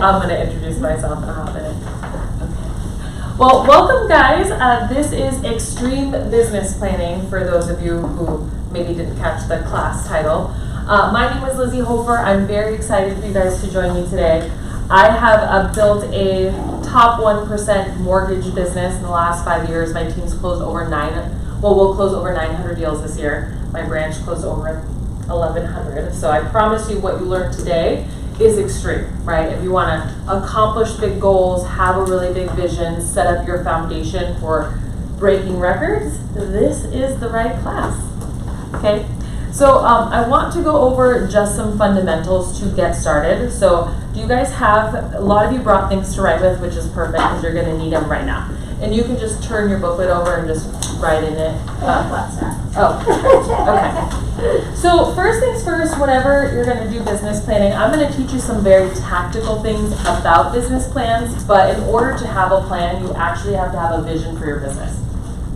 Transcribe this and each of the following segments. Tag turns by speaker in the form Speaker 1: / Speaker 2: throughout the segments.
Speaker 1: I'm going to introduce myself in a hot minute. Okay. Well, welcome guys. This is Extreme Business Planning for those of you who maybe didn't catch the class title. My name is Lizy Hoeffer. I'm very excited for you guys to join me today. I have built a top 1% mortgage business in the last 5 years. My team's closed over we'll close over 900 deals this year. My branch closed over 1,100. So I promise you what you learned today is extreme, right? If you want to accomplish big goals, have a really big vision, set up your foundation for breaking records, this is the right class, okay? So I want to go over just some fundamentals to get started. So do you guys have, a lot of you brought things to write with, which is perfect because you're going to need them right now. And you can just turn your booklet over and just write in it. Okay. So first things first, whenever you're going to do business planning, I'm going to teach you some very tactical things about business plans, but in order to have a plan, you actually have to have a vision for your business,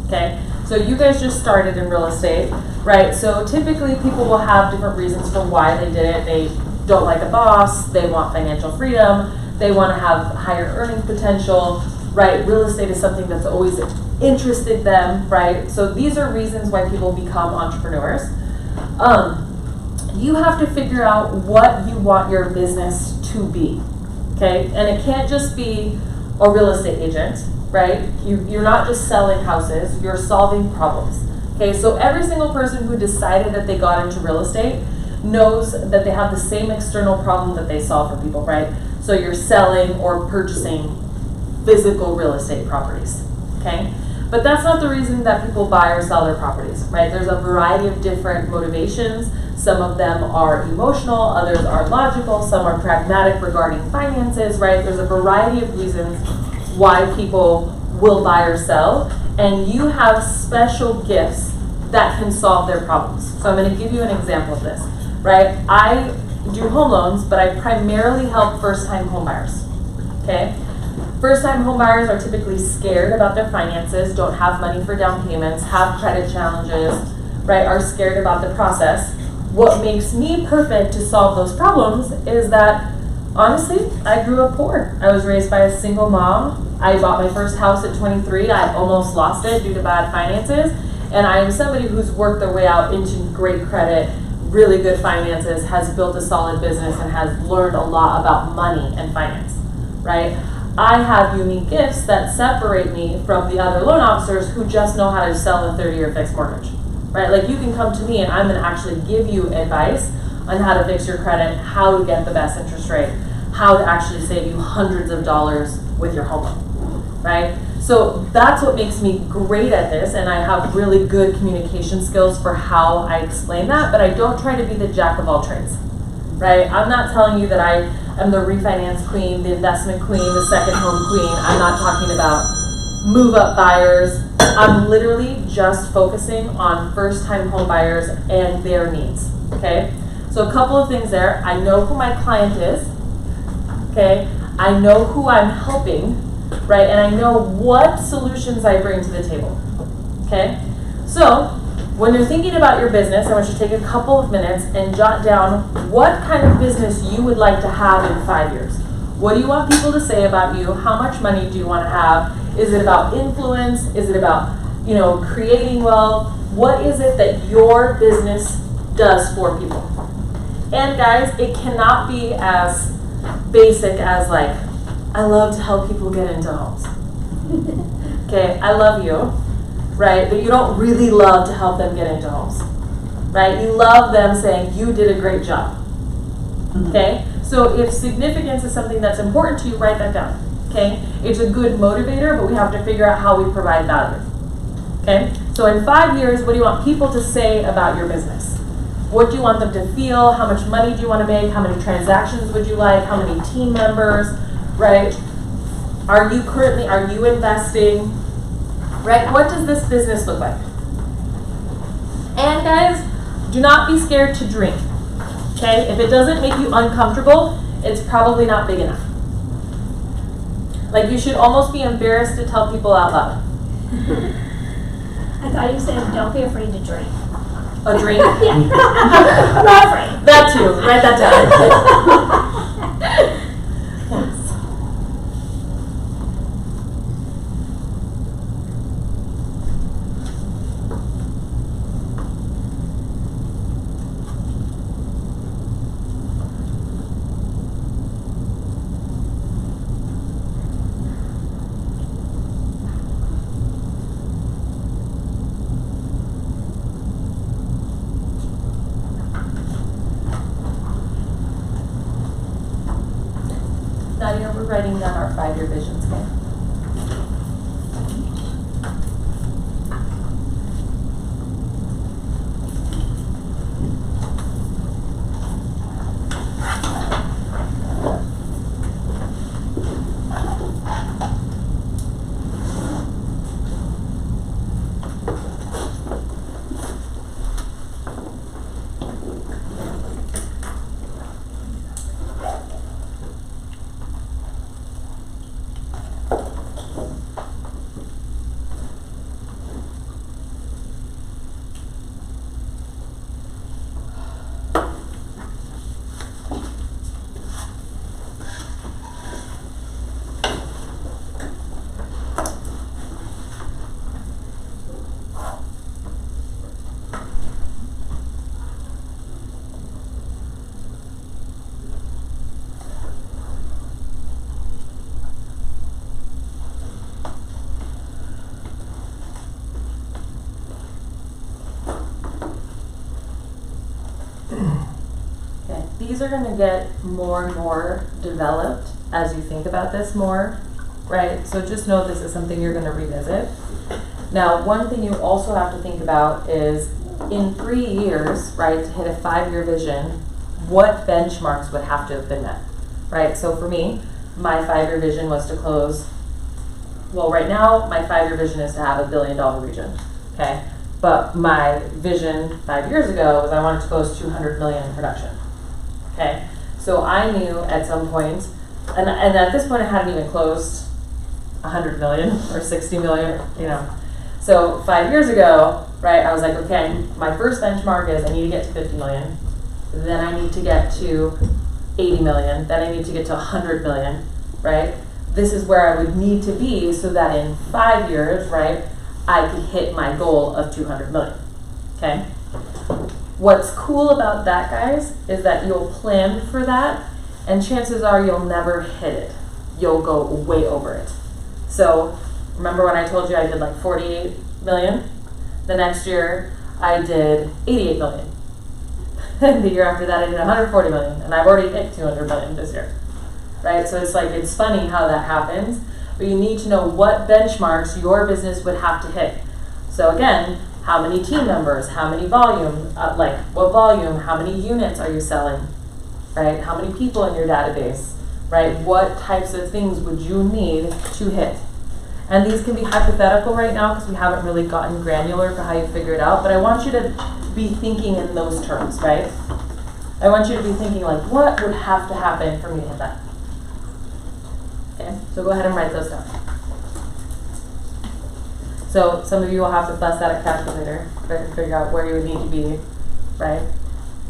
Speaker 1: okay? So you guys just started in real estate, right? So typically people will have different reasons for why they did it. They don't like a boss, they want financial freedom, they want to have higher earning potential, right? Real estate is something that's always interested them, right? So these are reasons why people become entrepreneurs. You have to figure out what you want your business to be, okay? And it can't just be a real estate agent, right? You're not just selling houses, you're solving problems, okay? So every single person who decided that they got into real estate knows that they have the same external problem that they solve for people, right? So you're selling or purchasing physical real estate properties, okay? But that's not the reason that people buy or sell their properties, right? There's a variety of different motivations. Some of them are emotional, others are logical, some are pragmatic regarding finances, right? There's a variety of reasons why people will buy or sell, and you have special gifts that can solve their problems. So I'm going to give you an example of this, right? I do home loans, but I primarily help first-time home buyers, okay? First-time home buyers are typically scared about their finances, don't have money for down payments, have credit challenges, right, are scared about the process. What makes me perfect to solve those problems is that, honestly, I grew up poor. I was raised by a single mom. I bought my first house at 23. I almost lost it due to bad finances. And I am somebody who's worked their way out into great credit, really good finances, has built a solid business, and has learned a lot about money and finance, right? I have unique gifts that separate me from the other loan officers who just know how to sell a 30-year fixed mortgage, right? Like you can come to me and I'm going to actually give you advice on how to fix your credit, how to get the best interest rate, how to actually save you hundreds of dollars with your home loan, right? So that's what makes me great at this, and I have really good communication skills for how I explain that, but I don't try to be the jack of all trades, right? I'm not telling you that I am the refinance queen, the investment queen, the second home queen. I'm not talking about move-up buyers. I'm literally just focusing on first-time home buyers and their needs, okay? So a couple of things there. I know who my client is, okay? I know who I'm helping, right? And I know what solutions I bring to the table, okay? So when you're thinking about your business, I want you to take a couple of minutes and jot down what kind of business you would like to have in 5 years. What do you want people to say about you? How much money do you want to have? Is it about influence? Is it about, creating wealth? What is it that your business does for people? And guys, it cannot be as basic as like, I love to help people get into homes. Okay, I love you, right? But you don't really love to help them get into homes, right? You love them saying, you did a great job, okay? So if significance is something that's important to you, write that down, okay? It's a good motivator, but we have to figure out how we provide value, okay? So in 5 years, what do you want people to say about your business? What do you want them to feel? How much money do you want to make? How many transactions would you like? How many team members, right? Are you investing, right? What does this business look like? And guys, do not be scared to dream, okay? If it doesn't make you uncomfortable, it's probably not big enough. Like you should almost be embarrassed to tell people out loud.
Speaker 2: I thought you said don't be afraid to dream.
Speaker 1: A dream?
Speaker 2: Yeah. I'm not afraid.
Speaker 1: That too. Write that down. Yes. Nadia, we're writing down our 5-year visions, okay? These are going to get more and more developed as you think about this more, right? So just know this is something you're going to revisit. Now, one thing you also have to think about is in 3 years, right, to hit a 5-year vision, what benchmarks would have to have been met, right? So for me, my 5-year vision was to close, well, right now, my 5-year vision is to have $1 billion region, okay? But my vision 5 years ago was I wanted to close 200 million in production. Okay, so I knew at some point, and at this point I hadn't even closed 100 million or 60 million, you know. So 5 years ago, right, I was like, okay, my first benchmark is I need to get to 50 million, then I need to get to 80 million, then I need to get to 100 million, right? This is where I would need to be so that in 5 years, right, I could hit my goal of 200 million, okay? What's cool about that, guys, is that you'll plan for that, and chances are you'll never hit it. You'll go way over it. So remember when I told you I did like 48 million? The next year I did 88 million. And the year after that I did 140 million, and I've already hit 200 million this year, right? So it's like, it's funny how that happens, but you need to know what benchmarks your business would have to hit. So again, how many team members, how many volume, like what volume, how many units are you selling, right? How many people in your database, right? What types of things would you need to hit? And these can be hypothetical right now because we haven't really gotten granular for how you figure it out, but I want you to be thinking in those terms, right? I want you to be thinking like, what would have to happen for me to hit that? Okay, so go ahead and write those down. So some of you will have to bust out a calculator to figure out where you would need to be, right?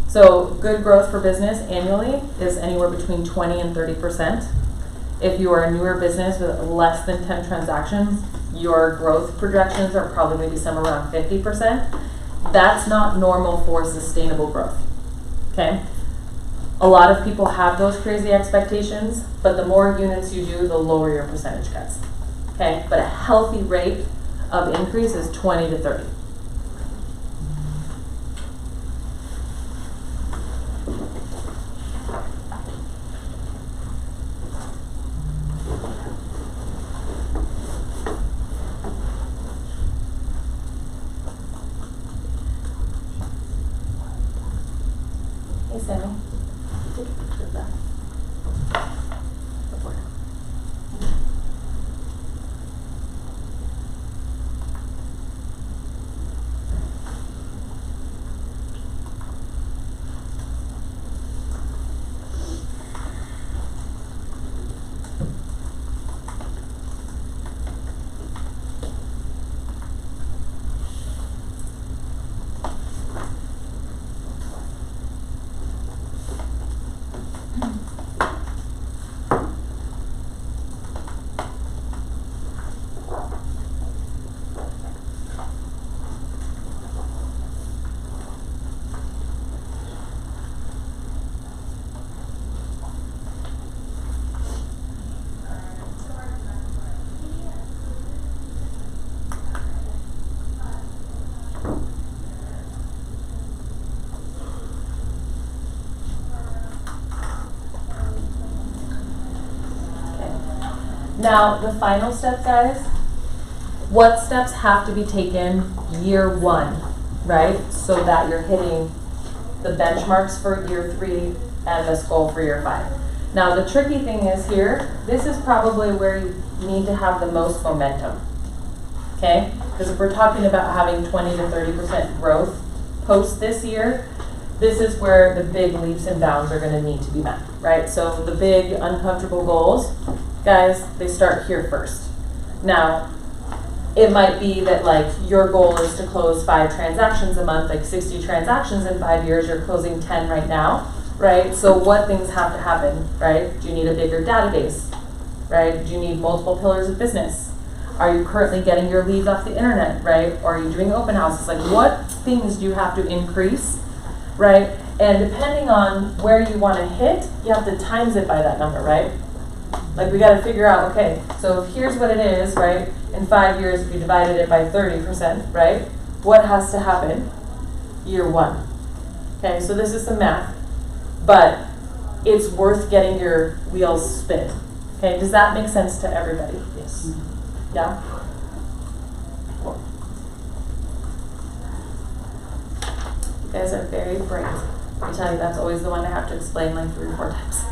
Speaker 1: So good growth for business annually is anywhere between 20 and 30%. If you are a newer business with less than 10 transactions, your growth projections are probably maybe somewhere around 50%. That's not normal for sustainable growth, okay? A lot of people have those crazy expectations, but the more units you do, the lower your percentage gets, okay? But a healthy rate of increase is 20 to 30. Hey, Sammy. Take a picture of that. Before. Now, the final step, guys, what steps have to be taken year 1, right? So that you're hitting the benchmarks for year 3 and this goal for year 5. Now, the tricky thing is here, this is probably where you need to have the most momentum, okay? Because if we're talking about having 20 to 30% growth post this year, this is where the big leaps and bounds are going to need to be met, right? So the big uncomfortable goals, guys, they start here first. Now, it might be that like your goal is to close 5 transactions a month, like 60 transactions in 5 years, you're closing 10 right now, right? So what things have to happen, right? Do you need a bigger database, right? Do you need multiple pillars of business? Are you currently getting your leads off the internet, right? Or are you doing open houses? Like what things do you have to increase, right? And depending on where you want to hit, you have to times it by that number, right? Like we got to figure out, okay, so here's what it is, right? In 5 years, if you divided it by 30%, right? What has to happen year 1? Okay, so this is some math, but it's worth getting your wheels spinning. Okay, does that make sense to everybody? Yes. Yeah? Cool. You guys are very bright. I tell you, that's always the one I have to explain like 3 or 4 times.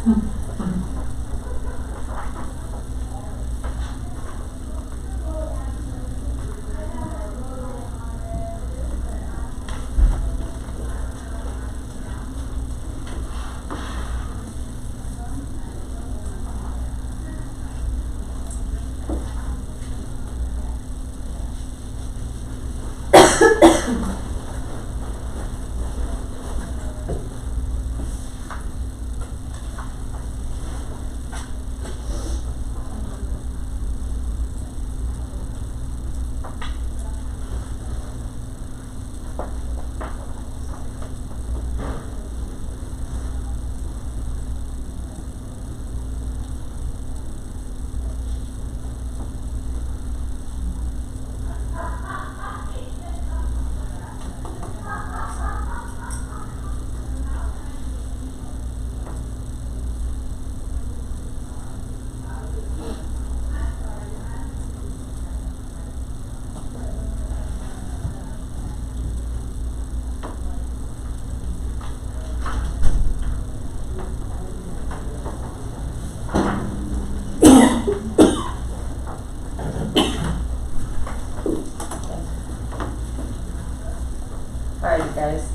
Speaker 1: Guys.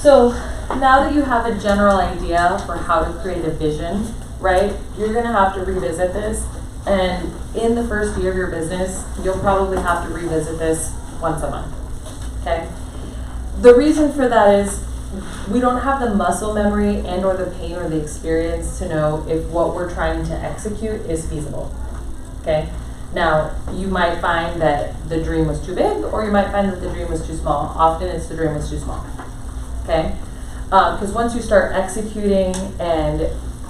Speaker 1: So now that you have a general idea for how to create a vision, right, you're going to have to revisit this. And in the first year of your business, you'll probably have to revisit this once a month. Okay? The reason for that is we don't have the muscle memory and or the pain or the experience to know if what we're trying to execute is feasible. Okay? Now, you might find that the dream was too big, or you might find that the dream was too small. Often it's the dream was too small, okay? Because once you start executing and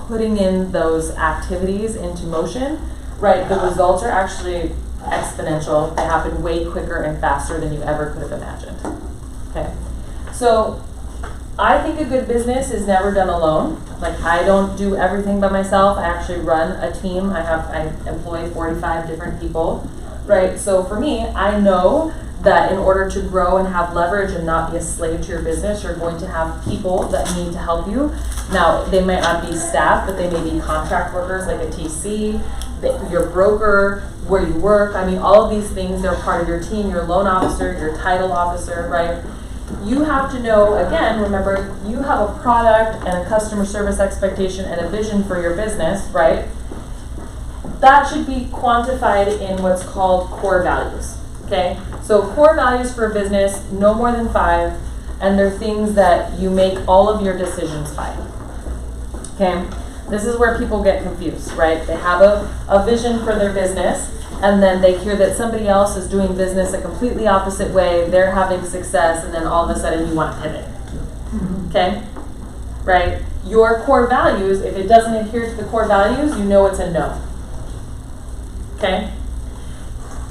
Speaker 1: putting in those activities into motion, right, the results are actually exponential. They happen way quicker and faster than you ever could have imagined, okay? So I think a good business is never done alone. Like I don't do everything by myself. I actually run a team. I employ 45 different people, right? So for me, I know that in order to grow and have leverage and not be a slave to your business, you're going to have people that need to help you. Now, they might not be staff, but they may be contract workers like a TC, your broker, where you work. I mean, all of these things, they're part of your team, your loan officer, your title officer, right? You have to know, again, remember, you have a product and a customer service expectation and a vision for your business, right? That should be quantified in what's called core values, okay? So core values for a business, no more than 5, and they're things that you make all of your decisions by, okay? This is where people get confused, right? They have a vision for their business, and then they hear that somebody else is doing business a completely opposite way, they're having success, and then all of a sudden you want to pivot, okay? Right? Your core values, if it doesn't adhere to the core values, you know it's a no, okay?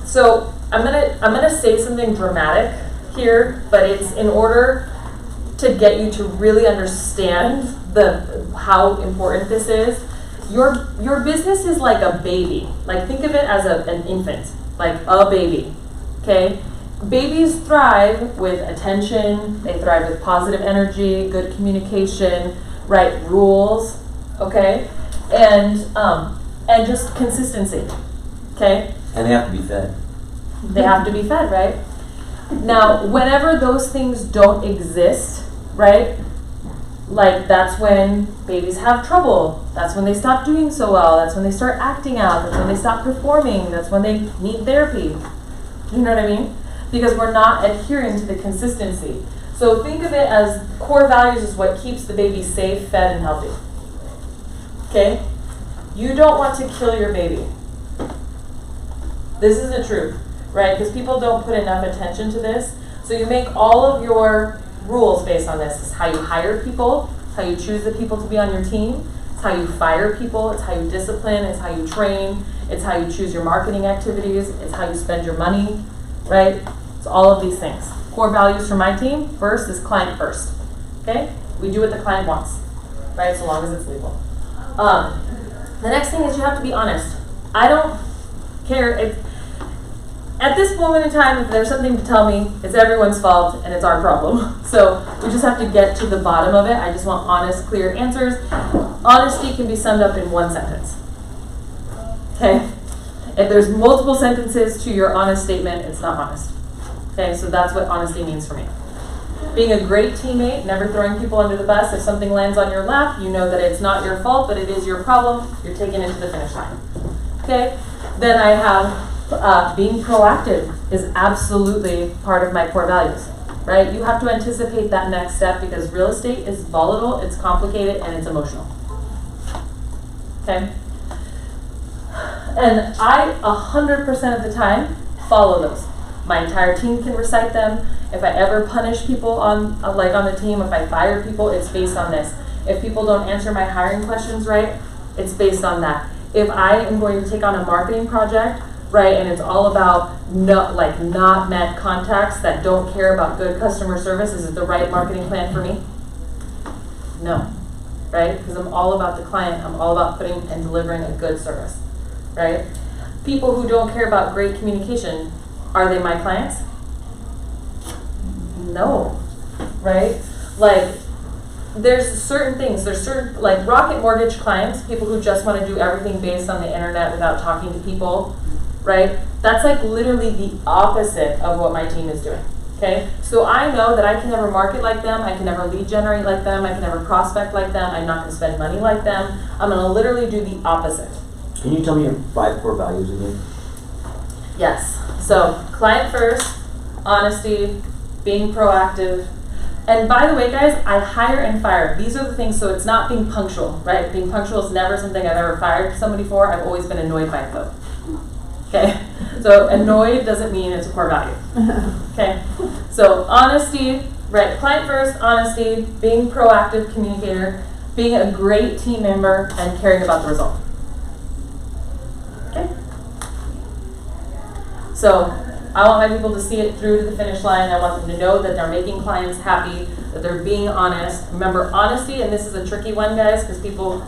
Speaker 1: So I'm gonna say something dramatic here, but it's in order to get you to really understand how important this is. your business is like a baby. Like think of it as an infant, like a baby, okay? Babies thrive with attention, they thrive with positive energy, good communication, right rules, okay? And just consistency, okay?
Speaker 3: And they have to be fed.
Speaker 1: They have to be fed, right? Now, whenever those things don't exist, right? Like that's when babies have trouble. That's when they stop doing so well. That's when they start acting out. That's when they stop performing. That's when they need therapy. You know what I mean? Because we're not adhering to the consistency. So think of it as core values is what keeps the baby safe, fed, and healthy. Okay? You don't want to kill your baby. This is the truth, right? Because people don't put enough attention to this. So you make all of your rules based on this. It's how you hire people, it's how you choose the people to be on your team, it's how you fire people, it's how you discipline, it's how you train, it's how you choose your marketing activities, it's how you spend your money, right? It's all of these things. Core values for my team, first is client first. Okay? We do what the client wants, right? So long as it's legal. The next thing is you have to be honest. I don't care. At this moment in time, if there's something to tell me, it's everyone's fault and it's our problem. So we just have to get to the bottom of it. I just want honest, clear answers. Honesty can be summed up in one sentence. Okay? If there's multiple sentences to your honest statement, it's not honest. Okay, so that's what honesty means for me. Being a great teammate, never throwing people under the bus. If something lands on your lap, you know that it's not your fault, but it is your problem. You're taken into the finish line. Okay? Then I have being proactive is absolutely part of my core values, right? You have to anticipate that next step because real estate is volatile, it's complicated, and it's emotional. Okay? And I, 100% of the time, follow those. My entire team can recite them. If I ever punish people on the team, if I fire people, it's based on this. If people don't answer my hiring questions right, it's based on that. If I am going to take on a marketing project, right, and it's all about not met contacts that don't care about good customer service, is it the right marketing plan for me? No, right? Because I'm all about the client. I'm all about putting and delivering a good service, right? People who don't care about great communication, are they my clients? No, right? Like, there's certain things, like Rocket Mortgage clients, people who just want to do everything based on the internet without talking to people, right? That's like literally the opposite of what my team is doing, okay? So I know that I can never market like them, I can never lead generate like them, I can never prospect like them, I'm not going to spend money like them. I'm going to literally do the opposite.
Speaker 3: Can you tell me your 5 core values again?
Speaker 1: Yes. So client first, honesty, being proactive. And by the way, guys, I hire and fire. These are the things, so it's not being punctual, right? Being punctual is never something I've ever fired somebody for. I've always been annoyed by it though. Okay? So annoyed doesn't mean it's a core value. Okay? So honesty, right? Client first, honesty, being proactive communicator, being a great team member, and caring about the result. Okay? So I want my people to see it through to the finish line. I want them to know that they're making clients happy, that they're being honest. Remember, honesty, and this is a tricky one, guys, because people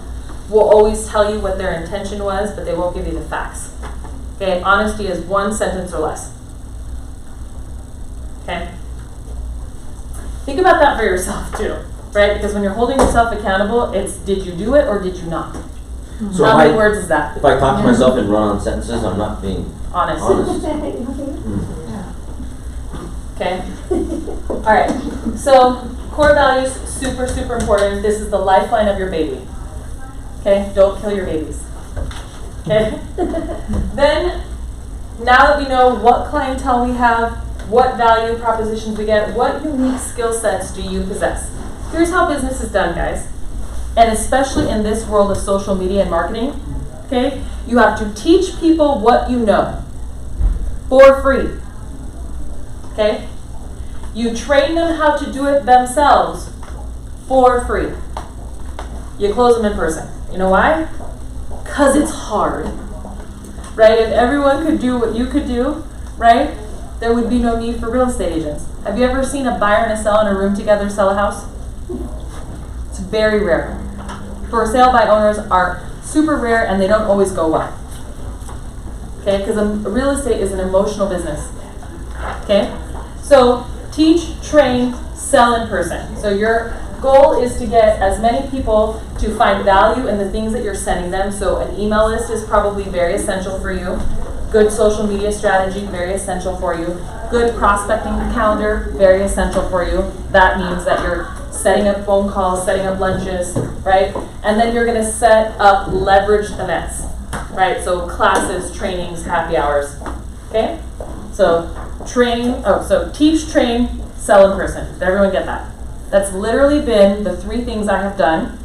Speaker 1: will always tell you what their intention was, but they won't give you the facts. Okay, honesty is 1 sentence or less. Okay? Think about that for yourself too, right? Because when you're holding yourself accountable, it's did you do it or did you not?
Speaker 3: So
Speaker 1: how many words is that?
Speaker 3: If I talk to myself and run on sentences, I'm not being
Speaker 1: honest. Okay? Alright, so core values, super, super important. This is the lifeline of your baby. Okay? Don't kill your babies. Okay? Then, now that we know what clientele we have, what value propositions we get, what unique skill sets do you possess? Here's how business is done, guys. And especially in this world of social media and marketing, okay? You have to teach people what you know for free. Okay? You train them how to do it themselves for free. You close them in person. You know why? Because it's hard. Right? If everyone could do what you could do, right, there would be no need for real estate agents. Have you ever seen a buyer and a seller in a room together sell a house? It's very rare. For sale by owners are super rare, and they don't always go well. Okay, because real estate is an emotional business. Okay, so teach, train, sell in person. So your goal is to get as many people to find value in the things that you're sending them. So an email list is probably very essential for you. Good social media strategy, very essential for you. Good prospecting calendar, very essential for you. That means that you're setting up phone calls, setting up lunches, right? And then you're gonna set up leveraged events, right? So classes, trainings, happy hours, okay? So teach, train, sell in person. Did everyone get that? That's literally been the 3 things I have done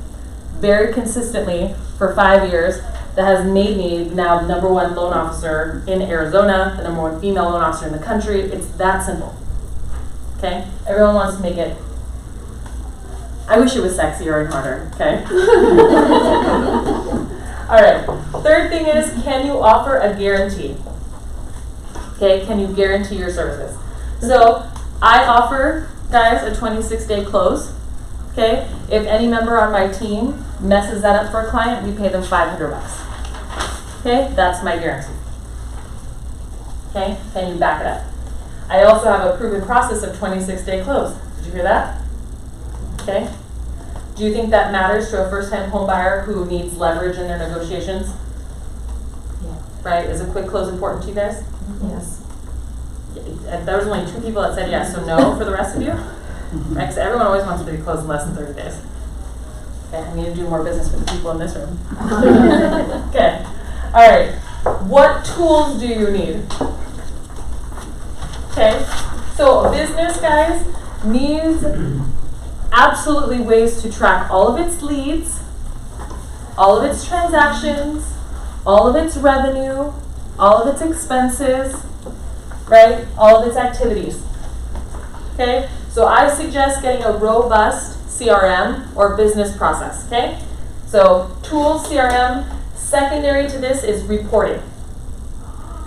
Speaker 1: very consistently for 5 years that has made me now the #1 loan officer in Arizona, the #1 female loan officer in the country. It's that simple, okay? Everyone wants to make it, I wish it was sexier and harder, okay? All right, 3rd thing is, can you offer a guarantee? Okay, can you guarantee your services? So I offer, guys, a 26-day close. Okay, if any member on my team messes that up for a client, we pay them $500. Okay, that's my guarantee. Okay, can you back it up? I also have a proven process of 26-day close. Did you hear that? Okay. Do you think that matters to a first-time home buyer who needs leverage in their negotiations?
Speaker 2: Yeah.
Speaker 1: Right? Is a quick close important to you guys?
Speaker 2: Yes.
Speaker 1: There was only 2 people that said yes, so no for the rest of you. Right? Because everyone always wants to be closed in less than 30 days. Okay, I need to do more business with the people in this room. Okay. All right. What tools do you need? Okay. So a business, guys, needs absolutely ways to track all of its leads, all of its transactions, all of its revenue, all of its expenses, right? All of its activities. Okay? So I suggest getting a robust CRM or business process, okay? So tools, CRM. Secondary to this is reporting.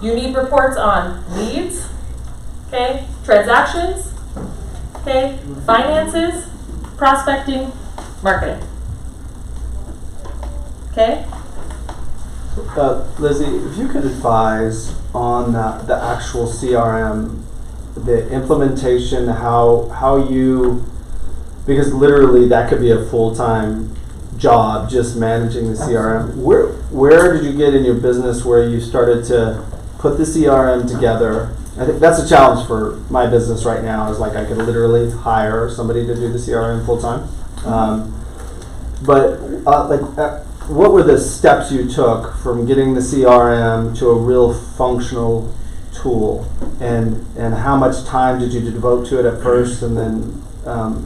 Speaker 1: You need reports on leads, okay? Transactions, okay? Finances, prospecting, marketing. Okay?
Speaker 4: Lizy, if you could advise on the actual CRM, the implementation, how you, because literally that could be a full-time job just managing the CRM. Where did you get in your business where you started to put the CRM together? I think that's a challenge for my business right now, is like I could literally hire somebody to do the CRM full-time. What were the steps you took from getting the CRM to a real functional tool, and how much time did you devote to it at first, and then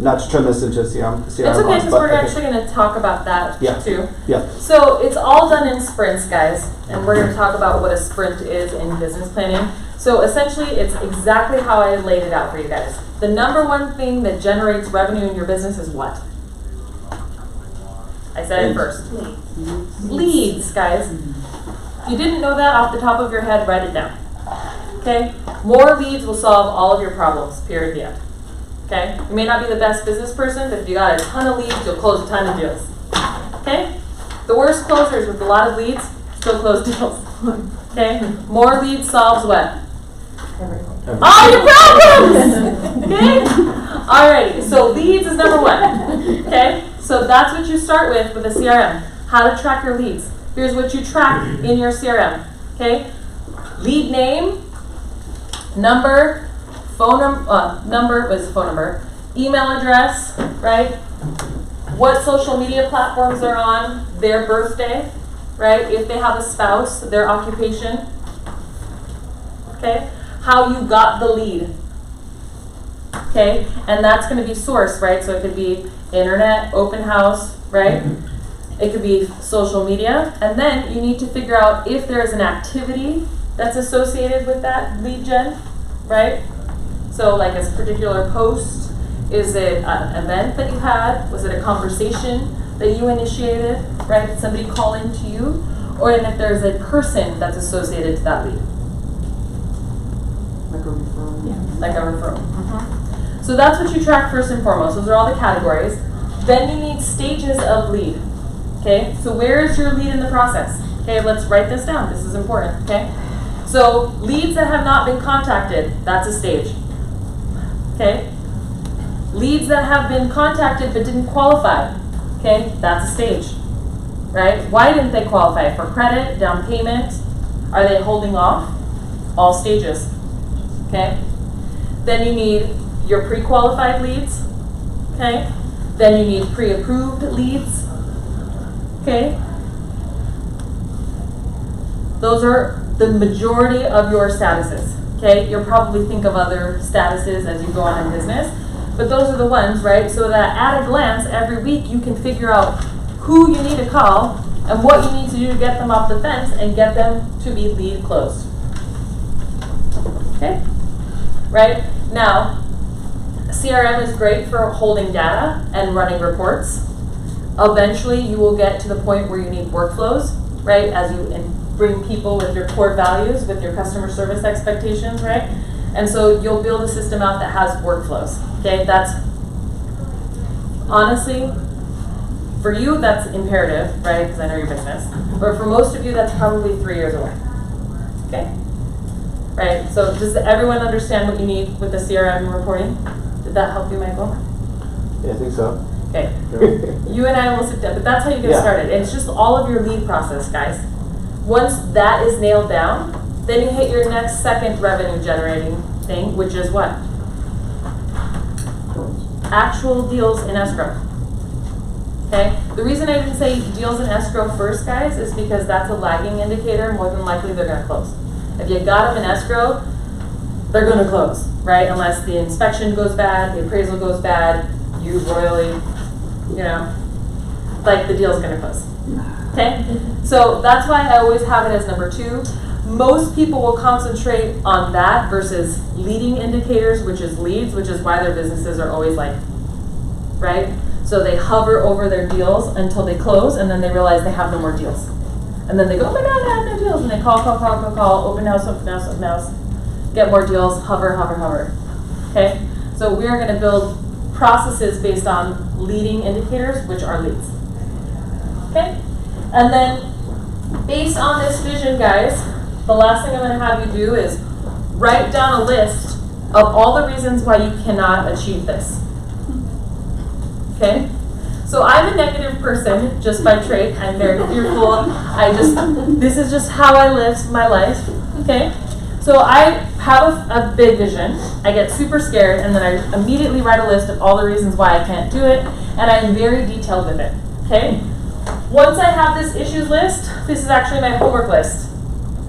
Speaker 4: not to turn this into a CRM.
Speaker 1: It's okay, because we're actually going to talk about that too.
Speaker 4: Yeah.
Speaker 1: So it's all done in sprints, guys, and we're going to talk about what a sprint is in business planning. So essentially, it's exactly how I laid it out for you guys. The #1 thing that generates revenue in your business is what? I said it first. Leads, guys. If you didn't know that off the top of your head, write it down. Okay? More leads will solve all of your problems, period, the end. Okay? You may not be the best business person, but if you got a ton of leads, you'll close a ton of deals. Okay? The worst closers with a lot of leads still close deals. Okay? More leads solves what? All your problems! Okay? Alrighty, so leads is #1. Okay? So that's what you start with a CRM. How to track your leads. Here's what you track in your CRM. Okay? Lead name, number, phone number, email address, right? What social media platforms they're on, their birthday, right? If they have a spouse, their occupation. Okay? How you got the lead. Okay? And that's going to be sourced, right? So it could be internet, open house, right? It could be social media. And then you need to figure out if there's an activity that's associated with that lead gen, right? So like a particular post, is it an event that you had? Was it a conversation that you initiated, right? Did somebody call in to you? Or and if there's a person that's associated to that lead.
Speaker 5: Like a referral.
Speaker 1: Yeah, like a referral. So that's what you track first and foremost. Those are all the categories. Then you need stages of lead. Okay, so where is your lead in the process? Okay, let's write this down. This is important, okay? So leads that have not been contacted, that's a stage. Okay? Leads that have been contacted but didn't qualify, okay? That's a stage, right? Why didn't they qualify? For credit, down payment? Are they holding off? All stages, okay? Then you need your pre-qualified leads, okay? Then you need pre-approved leads, okay? Those are the majority of your statuses, okay? You'll probably think of other statuses as you go on in business, but those are the ones, right? So that at a glance, every week, you can figure out who you need to call and what you need to do to get them off the fence and get them to be lead closed. Okay? Right? Now, CRM is great for holding data and running reports. Eventually, you will get to the point where you need workflows, right? As you bring people with your core values, with your customer service expectations, right? And so you'll build a system out that has workflows, okay? That's, honestly, for you, that's imperative, right? Because I know your business. But for most of you, that's probably 3 years away, okay? Right, so does everyone understand what you need with the CRM reporting? Did that help you, Michael?
Speaker 4: Yeah, I think so.
Speaker 1: Okay. You and I will sit down, but that's how you get started. And it's just all of your lead process, guys. Once that is nailed down, then you hit your next second revenue generating thing, which is what? Actual deals in escrow. Okay? The reason I didn't say deals in escrow first, guys, is because that's a lagging indicator. More than likely, they're going to close. If you got them in escrow, they're going to close, right? Unless the inspection goes bad, the appraisal goes bad, you royally, you know, like the deal's going to close. Okay? So that's why I always have it as number 2. Most people will concentrate on that versus leading indicators, which is leads, which is why their businesses are always like, right? So they hover over their deals until they close, and then they realize they have no more deals. And then they go, oh my God, I have no deals. And they call, open house, get more deals, hover. Okay? So we are going to build processes based on leading indicators, which are leads. Okay? And then based on this vision, guys, the last thing I'm going to have you do is write down a list of all the reasons why you cannot achieve this. Okay? So I'm a negative person just by trait. I'm very fearful. This is just how I live my life. Okay? So I have a big vision. I get super scared, and then I immediately write a list of all the reasons why I can't do it, and I'm very detailed with it. Okay? Once I have this issues list, this is actually my homework list.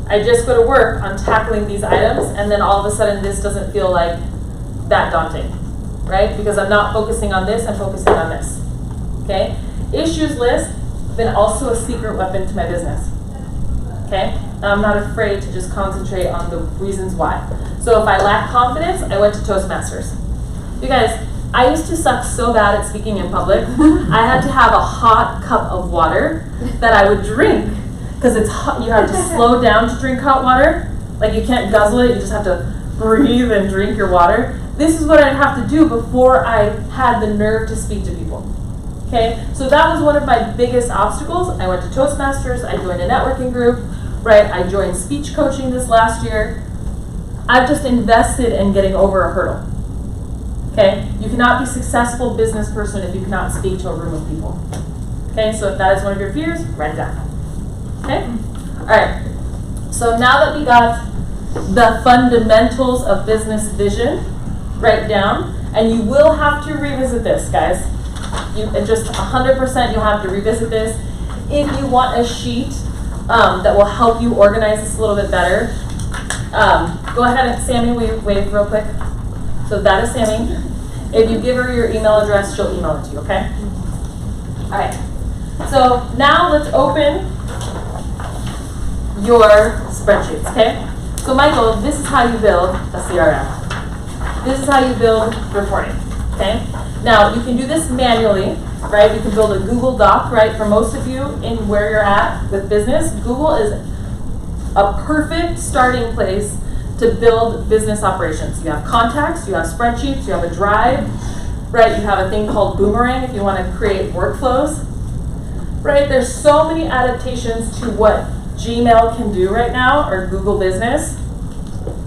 Speaker 1: I just go to work on tackling these items, and then all of a sudden this doesn't feel like that daunting, right? Because I'm not focusing on this, I'm focusing on this. Okay? Issues list, then also a secret weapon to my business. Okay? I'm not afraid to just concentrate on the reasons why. So if I lack confidence, I went to Toastmasters. You guys, I used to suck so bad at speaking in public. I had to have a hot cup of water that I would drink because it's hot. You have to slow down to drink hot water. Like you can't guzzle it, you just have to breathe and drink your water. This is what I'd have to do before I had the nerve to speak to people. Okay, so that was one of my biggest obstacles. I went to Toastmasters, I joined a networking group, right? I joined speech coaching this last year. I've just invested in getting over a hurdle. Okay, you cannot be a successful business person if you cannot speak to a room of people. Okay, so if that is one of your fears, write it down. Okay, all right. So now that we got the fundamentals of business vision, write down, and you will have to revisit this, guys. Just 100% you'll have to revisit this. If you want a sheet that will help you organize this a little bit better, go ahead and Sammy, wave real quick. So that is Sammy. If you give her your email address, she'll email it to you, okay? All right. So now let's open your spreadsheets, okay? So Michael, this is how you build a CRM. This is how you build reporting, okay? Now, you can do this manually, right? You can build a Google Doc, right? For most of you in where you're at with business, Google is a perfect starting place to build business operations. You have contacts, you have spreadsheets, you have a drive, right? You have a thing called Boomerang if you want to create workflows. right? There's so many adaptations to what Gmail can do right now, or Google Business.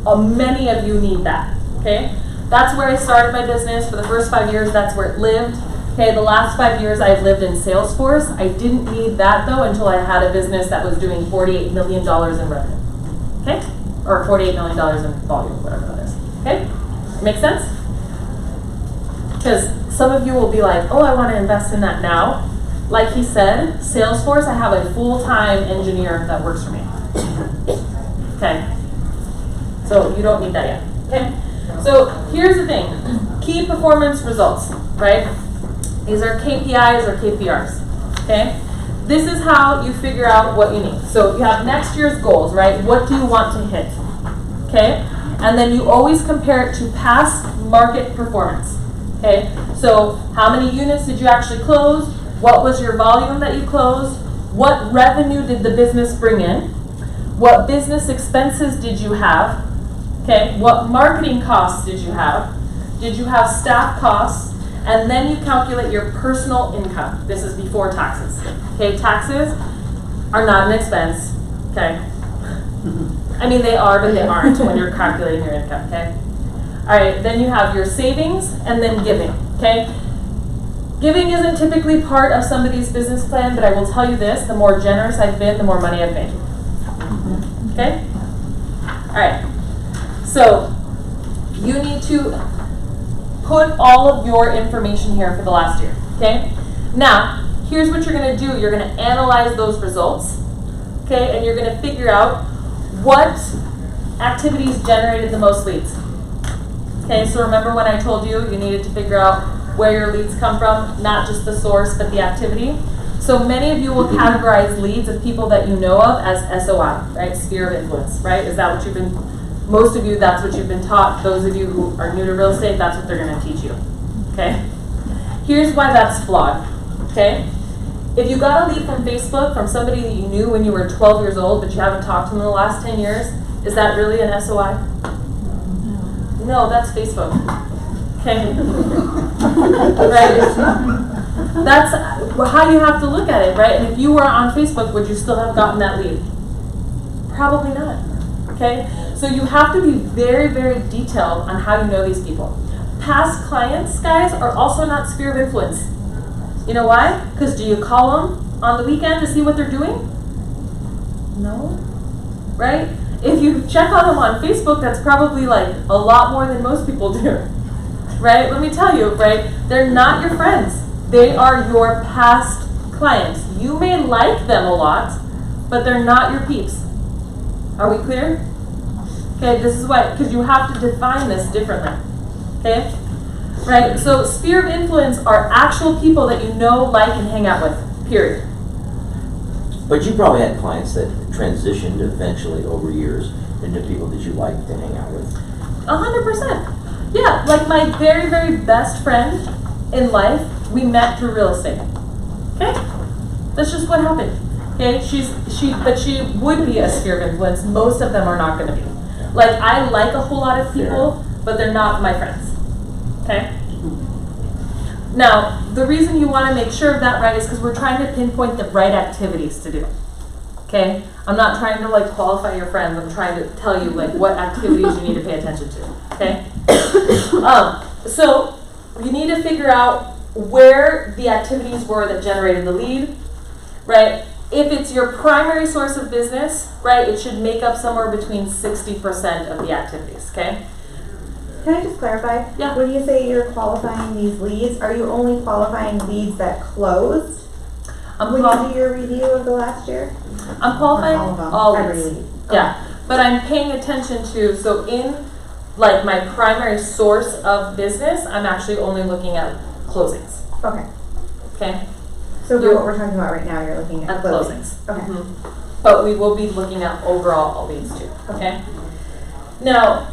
Speaker 1: Many of you need that, okay? That's where I started my business. For the first 5 years, that's where it lived. Okay, the last 5 years I've lived in Salesforce. I didn't need that though until I had a business that was doing $48 million in revenue, okay? Or $48 million in volume, whatever that is, okay? Make sense? Because some of you will be like, oh, I want to invest in that now. Like he said, Salesforce, I have a full-time engineer that works for me. Okay. So you don't need that yet. Okay. So here's the thing. Key performance results, right? These are KPIs or KPRs. Okay. This is how you figure out what you need. So you have next year's goals, right? What do you want to hit? Okay. And then you always compare it to past market performance. Okay. So how many units did you actually close? What was your volume that you closed? What revenue did the business bring in? What business expenses did you have? Okay, what marketing costs did you have? Did you have staff costs? And then you calculate your personal income. This is before taxes. Okay, taxes are not an expense. Okay. I mean, they are, but they aren't when you're calculating your income. Okay. All right, then you have your savings and then giving. Okay. Giving isn't typically part of somebody's business plan, but I will tell you this, the more generous I've been, the more money I've made. Okay? All right. So, you need to put all of your information here for the last year. Okay? Now, here's what you're going to do. You're going to analyze those results. Okay? And you're going to figure out what activities generated the most leads. Okay? So remember when I told you you needed to figure out where your leads come from, not just the source, but the activity. So many of you will categorize leads of people that you know of as SOI, right? Sphere of influence, right? Is that what you've been, most of you, that's what you've been taught. Those of you who are new to real estate, that's what they're gonna teach you, okay? Here's why that's flawed, okay? If you got a lead from Facebook from somebody that you knew when you were 12 years old, but you haven't talked to them in the last 10 years, is that really an SOI? No, that's Facebook. Okay. Right. That's how you have to look at it, right? And if you were on Facebook, would you still have gotten that lead? Probably not. Okay? So you have to be very, very detailed on how you know these people. Past clients, guys, are also not sphere of influence. You know why? Because do you call them on the weekend to see what they're doing? No. Right? If you check on them on Facebook, that's probably like a lot more than most people do. Right? Let me tell you, right? They're not your friends. They are your past clients. You may like them a lot, but they're not your peeps. Are we clear? Okay, this is why, because you have to define this differently. Okay? Right? So sphere of influence are actual people that you know, like, and hang out with. Period.
Speaker 3: But you probably had clients that transitioned eventually over years into people that you like to hang out with.
Speaker 1: 100%. Yeah, like my very, very best friend in life, we met through real estate. Okay? That's just what happened. Okay? But she would be a sphere of influence. Most of them are not going to be. Like, I like a whole lot of people, but they're not my friends. Okay? Now, the reason you want to make sure of that, right, is because we're trying to pinpoint the right activities to do. Okay? I'm not trying to, like, qualify your friends. I'm trying to tell you, like, what activities you need to pay attention to. Okay? So, you need to figure out where the activities were that generated the lead, right? If it's your primary source of business, right, it should make up somewhere between 60% of the activities, okay?
Speaker 2: Can I just clarify?
Speaker 1: Yeah.
Speaker 2: When you say you're qualifying these leads, are you only qualifying leads that closed? When you do your review of the last year?
Speaker 1: I'm qualifying all
Speaker 2: Every
Speaker 1: leads.
Speaker 2: lead.
Speaker 1: Yeah, but I'm paying attention to, so in like my primary source of business, I'm actually only looking at closings.
Speaker 2: Okay.
Speaker 1: Okay?
Speaker 2: So for what we're talking about right now, you're looking at
Speaker 1: closings.
Speaker 2: Okay.
Speaker 1: Mm-hmm. But we will be looking at overall leads too. Okay? Now,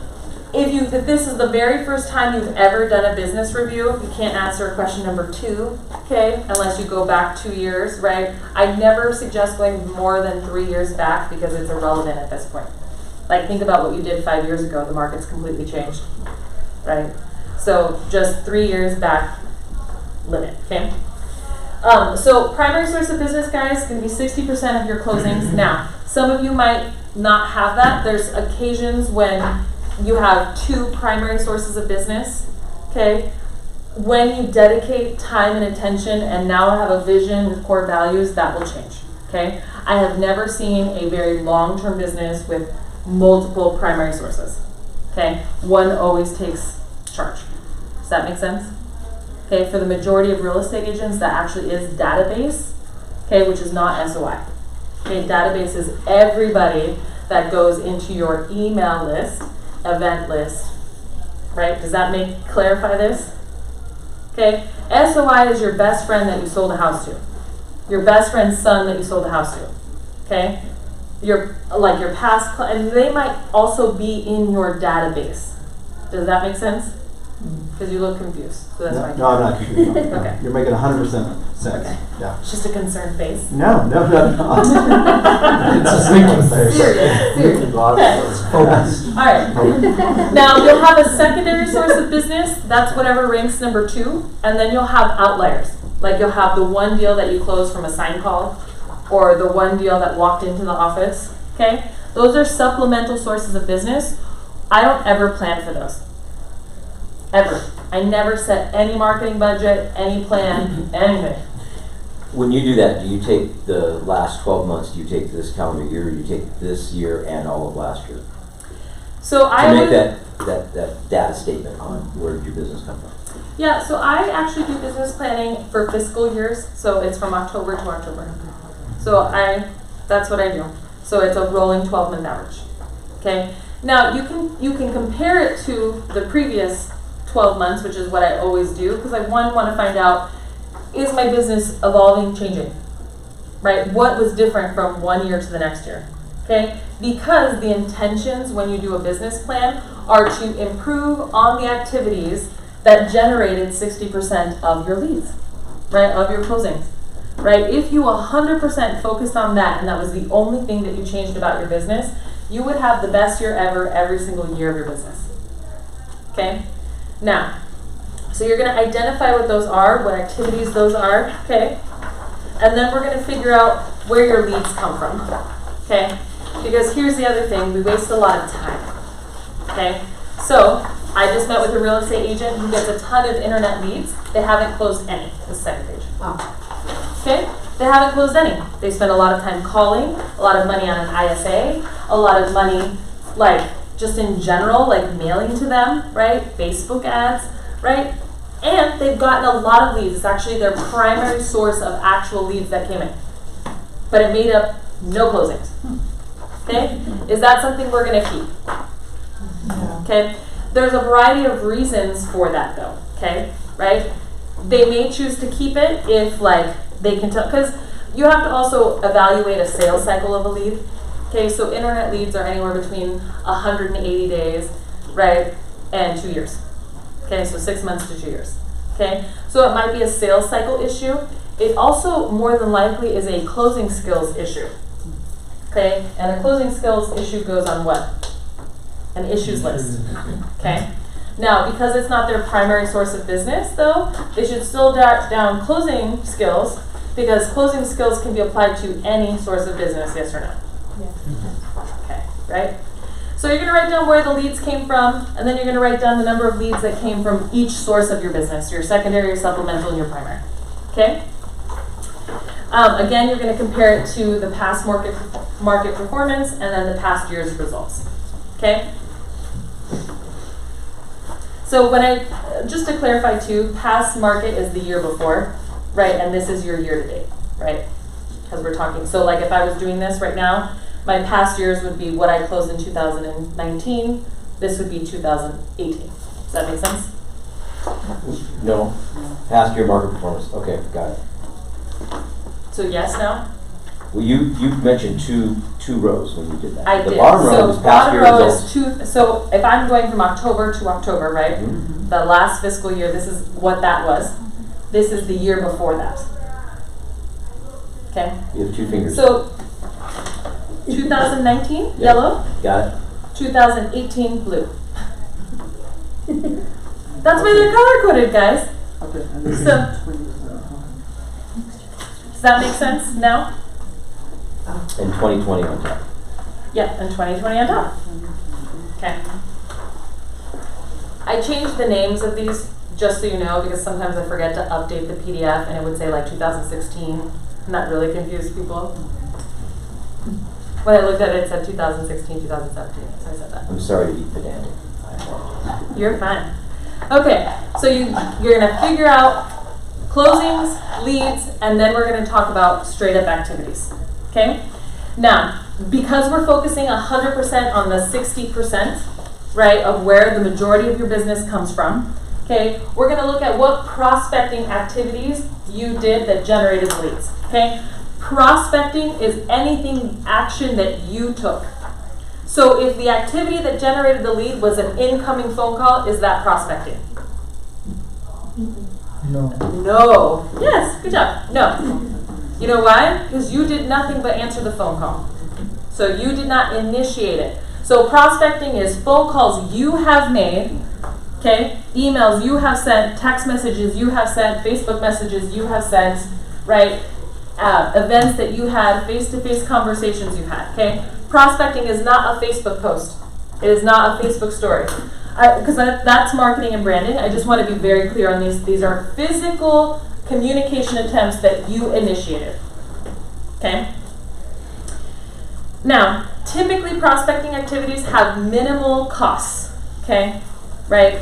Speaker 1: if this is the very first time you've ever done a business review, you can't answer question number 2, okay, unless you go back 2 years, right? I never suggest going more than 3 years back because it's irrelevant at this point. Like, think about what you did 5 years ago. The market's completely changed, right? So just 3 years back limit, okay? So primary source of business, guys, is going to be 60% of your closings. Now, some of you might not have that. There's occasions when you have 2 primary sources of business, okay? When you dedicate time and attention and now have a vision with core values, that will change, okay? I have never seen a very long-term business with multiple primary sources, okay? One always takes charge. Does that make sense? Okay, for the majority of real estate agents, that actually is database, okay, which is not SOI. Okay, database is everybody that goes into your email list, event list, right? Does that clarify this? Okay, SOI is your best friend that you sold a house to. Your best friend's son that you sold a house to, okay? Your past, and they might also be in your database. Does that make sense? Because you look confused, so that's why.
Speaker 4: No, I'm not confused.
Speaker 1: Okay.
Speaker 4: You're making 100% sense.
Speaker 1: Okay.
Speaker 4: Yeah.
Speaker 1: It's just a concerned face.
Speaker 4: No. It's a thinking face.
Speaker 1: Serious.
Speaker 4: Focused.
Speaker 1: All right. Now you'll have a secondary source of business. That's whatever ranks number 2, and then you'll have outliers. Like you'll have the one deal that you closed from a sign call, or the one deal that walked into the office. Okay. Those are supplemental sources of business. I don't ever plan for those. Ever. I never set any marketing budget, any plan, anything.
Speaker 3: When you do that, do you take the last 12 months, do you take this calendar year, or do you take this year and all of last year?
Speaker 1: So
Speaker 3: To make that data statement on where did your business come from?
Speaker 1: Yeah, so I actually do business planning for fiscal years, so it's from October to October. So that's what I do. So it's a rolling 12-month average. Okay. Now you can compare it to the previous 12 months, which is what I always do, because I want to find out, is my business evolving, changing, right? What was different from one year to the next year, okay? Because the intentions when you do a business plan are to improve on the activities that generated 60% of your leads, right, of your closings, right? If you 100% focused on that and that was the only thing that you changed about your business, you would have the best year ever every single year of your business, okay? Now, so you're going to identify what those are, what activities those are, okay? And then we're going to figure out where your leads come from, okay? Because here's the other thing, we waste a lot of time, okay? So, I just met with a real estate agent who gets a ton of internet leads. They haven't closed any. The second page. Okay? They haven't closed any. They spend a lot of time calling, a lot of money on an ISA, a lot of money, like, just in general, like mailing to them, right? Facebook ads, right? And they've gotten a lot of leads. It's actually their primary source of actual leads that came in. But it made up no closings. Okay? Is that something we're going to keep? Okay? There's a variety of reasons for that though. Okay? Right? They may choose to keep it if like they can tell, because you have to also evaluate a sales cycle of a lead. Okay, so internet leads are anywhere between 180 days, right, and 2 years. Okay, so 6 months to 2 years. Okay, so it might be a sales cycle issue. It also more than likely is a closing skills issue. Okay, and a closing skills issue goes on what? An issues list. Okay, now because it's not their primary source of business, though, they should still jot down closing skills, because closing skills can be applied to any source of business, yes or no? Okay, right? So you're going to write down where the leads came from, and then you're going to write down the number of leads that came from each source of your business, your secondary, your supplemental, and your primary. Okay? Again, you're going to compare it to the past market performance and then the past year's results. Okay? So just to clarify too, past market is the year before, right? And this is your year to date, right? Because we're talking, so like if I was doing this right now, my past years would be what I closed in 2019. This would be 2018. Does that make sense?
Speaker 3: No. Past year market performance. Okay, got it.
Speaker 1: So yes, now?
Speaker 3: Well, you mentioned two rows when you did that.
Speaker 1: I
Speaker 3: the
Speaker 1: did.
Speaker 3: bottom row is past year results.
Speaker 1: Is so if I'm going from October to October, right? Mm-hmm. The last fiscal year, this is what that was. This is the year before that. Okay?
Speaker 3: You have two fingers.
Speaker 1: So 2019, yep. Yellow.
Speaker 3: Got it.
Speaker 1: 2018, blue. That's why they're color coded, guys.
Speaker 5: Okay, and
Speaker 1: so that make sense now?
Speaker 3: And 2020 on top.
Speaker 1: Yep, and 2020 on top. Okay. I changed the names of these just so you know, because sometimes I forget to update the PDF and it would say like 2016, and that really confused people. When I looked at it, it said 2016, 2017, so I said that.
Speaker 3: I'm sorry to be pedantic. I apologize.
Speaker 1: You're fine. Okay, so you're gonna figure out closings, leads, and then we're gonna talk about straight up activities. Okay? Now, because we're focusing 100% on the 60%, right, of where the majority of your business comes from, okay, we're gonna look at what prospecting activities you did that generated leads. Okay? Prospecting is anything, action that you took. So if the activity that generated the lead was an incoming phone call, is that prospecting?
Speaker 5: No.
Speaker 1: No. Yes, good job. No. You know why? Because you did nothing but answer the phone call. So you did not initiate it. So prospecting is phone calls you have made, okay, emails you have sent, text messages you have sent, Facebook messages you have sent, right? Events that you had, face-to-face conversations you had, okay? Prospecting is not a Facebook post. It is not a Facebook story. Because that's marketing and branding. I just want to be very clear on these. These are physical communication attempts that you initiated, okay? Now, typically prospecting activities have minimal costs, okay? Right?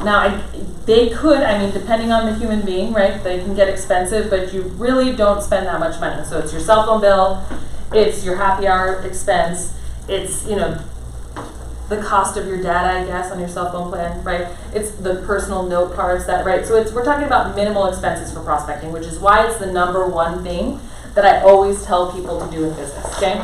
Speaker 1: Now, they could, depending on the human being, right, they can get expensive, but you really don't spend that much money. So it's your cell phone bill, it's your happy hour expense, it's, the cost of your data, I guess, on your cell phone plan, right? It's the personal note cards right? So we're talking about minimal expenses for prospecting, which is why it's the number one thing that I always tell people to do in business, okay?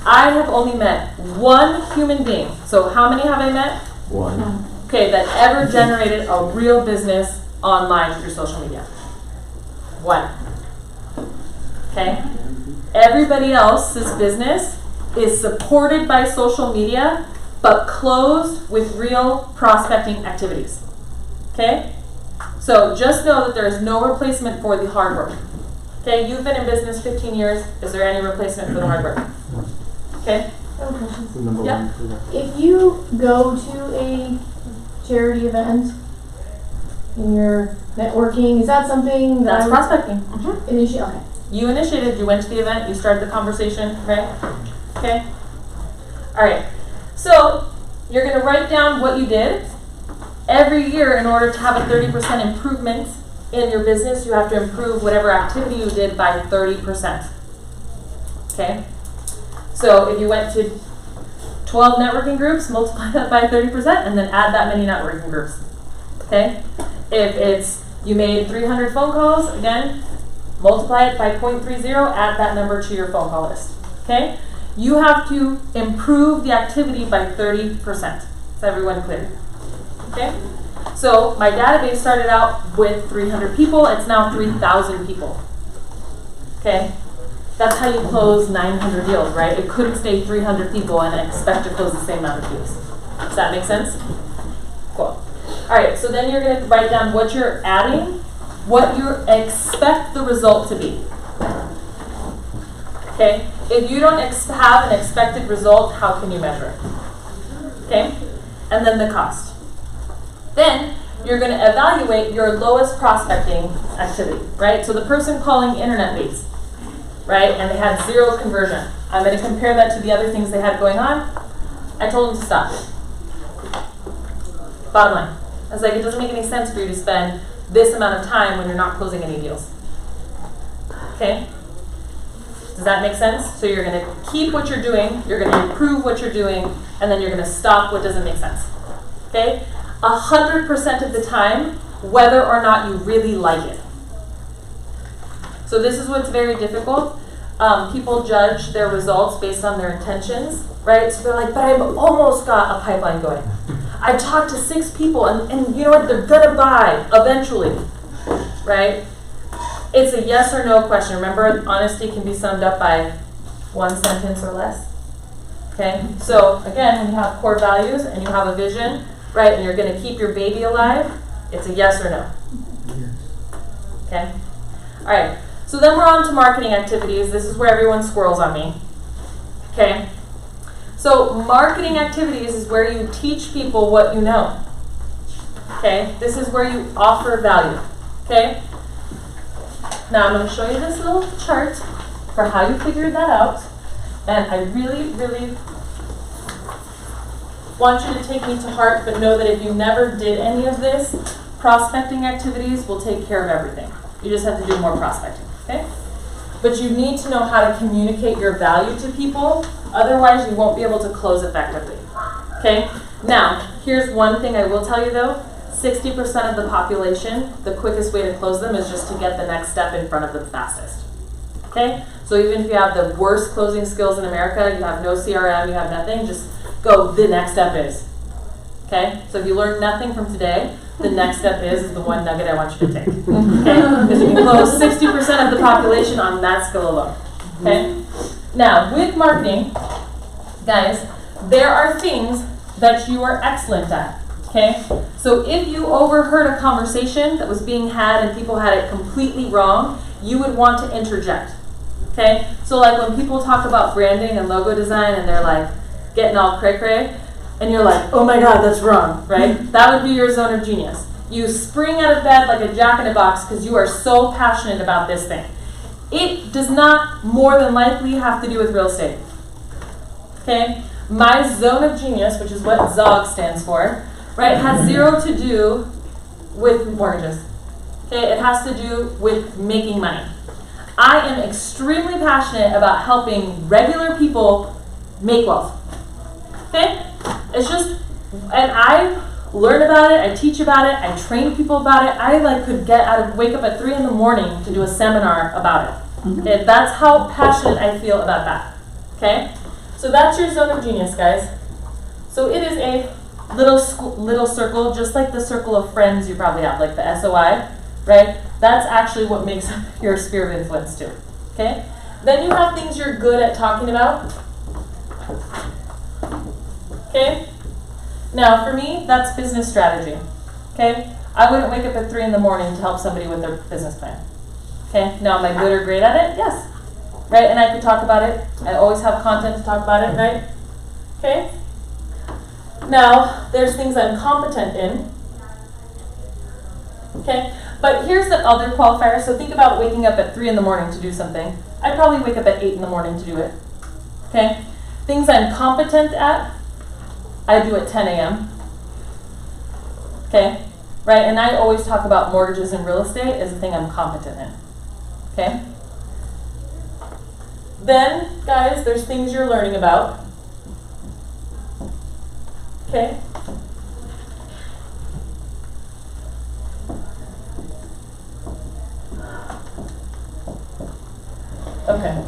Speaker 1: I have only met one human being. So how many have I met?
Speaker 3: One.
Speaker 1: Okay, that ever generated a real business online through social media. One. Okay? Everybody else's business is supported by social media, but closed with real prospecting activities. Okay? So just know that there is no replacement for the hard work. Okay, you've been in business 15 years. Is there any replacement for the hard work? Okay?
Speaker 2: I have a question.
Speaker 4: The number
Speaker 1: Yeah.
Speaker 4: one.
Speaker 2: If you go to a charity event and you're networking, is that something that
Speaker 1: That's prospecting.
Speaker 2: initiate? Okay.
Speaker 1: You initiated, you went to the event, you started the conversation, right? Okay? All right. So you're going to write down what you did. Every year, in order to have a 30% improvement in your business, you have to improve whatever activity you did by 30%. Okay? So if you went to 12 networking groups, multiply that by 30%, and then add that many networking groups. Okay? If it's you made 300 phone calls, again, multiply it by 0.30, add that number to your phone call list. Okay? You have to improve the activity by 30%. Is everyone clear? Okay? So my database started out with 300 people. It's now 3,000 people. Okay? That's how you close 900 deals, right? It couldn't stay 300 people and expect to close the same amount of deals. Does that make sense? Cool. All right, so then you're going to write down what you're adding, what you expect the result to be. Okay? If you don't have an expected result, how can you measure it? Okay? And then the cost. Then you're going to evaluate your lowest prospecting activity, right? So the person calling internet leads, right? And they had 0 conversion. I'm going to compare that to the other things they had going on. I told them to stop. Bottom line. I was like, it doesn't make any sense for you to spend this amount of time when you're not closing any deals. Okay? Does that make sense? So you're going to keep what you're doing, you're going to improve what you're doing, and then you're going to stop what doesn't make sense. Okay? 100% of the time, whether or not you really like it. So this is what's very difficult. People judge their results based on their intentions, right? So they're like, but I've almost got a pipeline going. I talked to 6 people, and you know what? They're going to buy eventually, right? It's a yes or no question. Remember, honesty can be summed up by 1 sentence or less. Okay? So again, when you have core values and you have a vision, right, and you're going to keep your baby alive, it's a yes or no. Okay? All right. So then we're on to marketing activities. This is where everyone squirrels on me. Okay? So marketing activities is where you teach people what you know. Okay? This is where you offer value. Okay? Now I'm going to show you this little chart for how you figured that out. And I really, really want you to take me to heart, but know that if you never did any of this, prospecting activities will take care of everything. You just have to do more prospecting. Okay? But you need to know how to communicate your value to people, otherwise you won't be able to close effectively. Okay? Now, here's one thing I will tell you though. 60% of the population, the quickest way to close them is just to get the next step in front of them fastest. Okay? So even if you have the worst closing skills in America, you have no CRM, you have nothing, just go, the next step is. Okay? So if you learned nothing from today, the next step is the one nugget I want you to take. Okay? Because you can close 60% of the population on that skill alone. Okay? Now, with marketing, guys, there are things that you are excellent at. Okay? So if you overheard a conversation that was being had and people had it completely wrong, you would want to interject. Okay? So like when people talk about branding and logo design and they're like getting all cray-cray, and you're like, oh my God, that's wrong, right? That would be your zone of genius. You spring out of bed like a jack in a box because you are so passionate about this thing. It does not more than likely have to do with real estate. Okay? My zone of genius, which is what ZOG stands for, right, has zero to do with mortgages. Okay? It has to do with making money. I am extremely passionate about helping regular people make wealth. Okay? It's just, and I learn about it, I teach about it, I train people about it. I could wake up at 3 in the morning to do a seminar about it. Okay? That's how passionate I feel about that. Okay? So that's your zone of genius, guys. So it is a little circle, just like the circle of friends you probably have, like the SOI, right? That's actually what makes up your sphere of influence too. Okay? Then you have things you're good at talking about. Okay? Now, for me, that's business strategy. Okay? I wouldn't wake up at 3 in the morning to help somebody with their business plan. Okay? Now, am I good or great at it? Yes. Right? And I could talk about it. I always have content to talk about it, right? Okay? Now, there's things I'm competent in. Okay? But here's the other qualifier. So think about waking up at 3 in the morning to do something. I'd probably wake up at 8 in the morning to do it. Okay? Things I'm competent at, I do at 10 a.m. Okay? Right? And I always talk about mortgages and real estate as a thing I'm competent in. Okay? Then, guys, there's things you're learning about. Okay? Okay.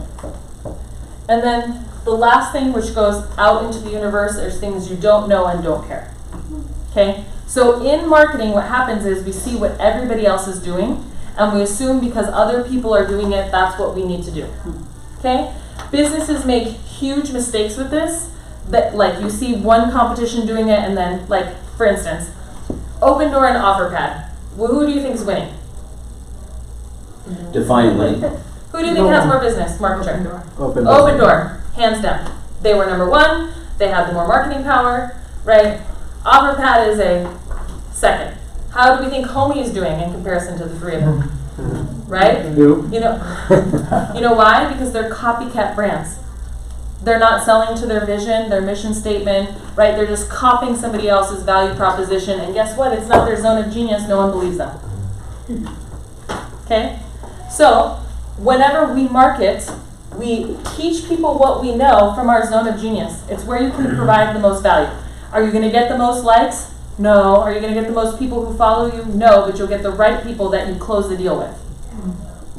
Speaker 1: And then the last thing, which goes out into the universe, there's things you don't know and don't care. Okay? So in marketing, what happens is we see what everybody else is doing, and we assume because other people are doing it, that's what we need to do. Okay? Businesses make huge mistakes with this. That, like, you see one competition doing it, and then, like, for instance, Open Door and OfferPad. Well, who do you think is winning?
Speaker 3: Define winning.
Speaker 1: Who do you think has more business? Market share.
Speaker 4: Open
Speaker 1: Door, hands down. They were number one. They had the more marketing power, right? OfferPad is a second. How do we think Homey is doing in comparison to the three of them? Right?
Speaker 4: Nope.
Speaker 1: You know why? Because they're copycat brands. They're not selling to their vision, their mission statement, right? They're just copying somebody else's value proposition, and guess what? It's not their zone of genius. No one believes them. Okay? So, whenever we market, we teach people what we know from our zone of genius. It's where you can provide the most value. Are you going to get the most likes? No. Are you going to get the most people who follow you? No, but you'll get the right people that you close the deal with.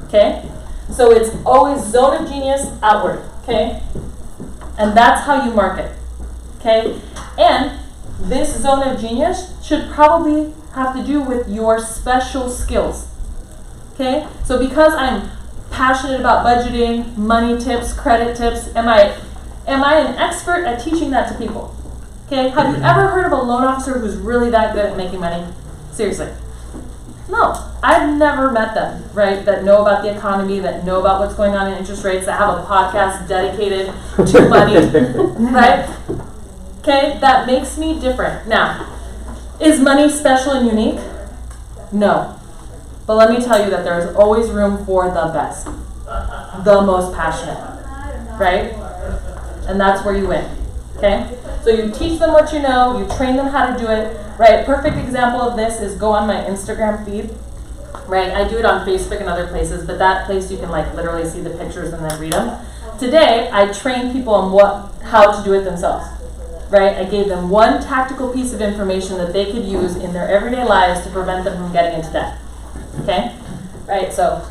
Speaker 1: Okay? So it's always zone of genius outward. Okay? And that's how you market. Okay? And this zone of genius should probably have to do with your special skills. Okay? So because I'm passionate about budgeting, money tips, credit tips, am I an expert at teaching that to people? Okay? Have you ever heard of a loan officer who's really that good at making money? Seriously. No, I've never met them, right, that know about the economy, that know about what's going on in interest rates, that have a podcast dedicated to money, right? Okay, that makes me different. Now, is money special and unique? No. But let me tell you that there is always room for the best, the most passionate, right? And that's where you win, okay? So you teach them what you know, you train them how to do it, right? Perfect example of this is go on my Instagram feed, right? I do it on Facebook and other places, but that place you can like literally see the pictures and then read them. Today, I train people on how to do it themselves, right? I gave them one tactical piece of information that they could use in their everyday lives to prevent them from getting into debt, okay? Right, so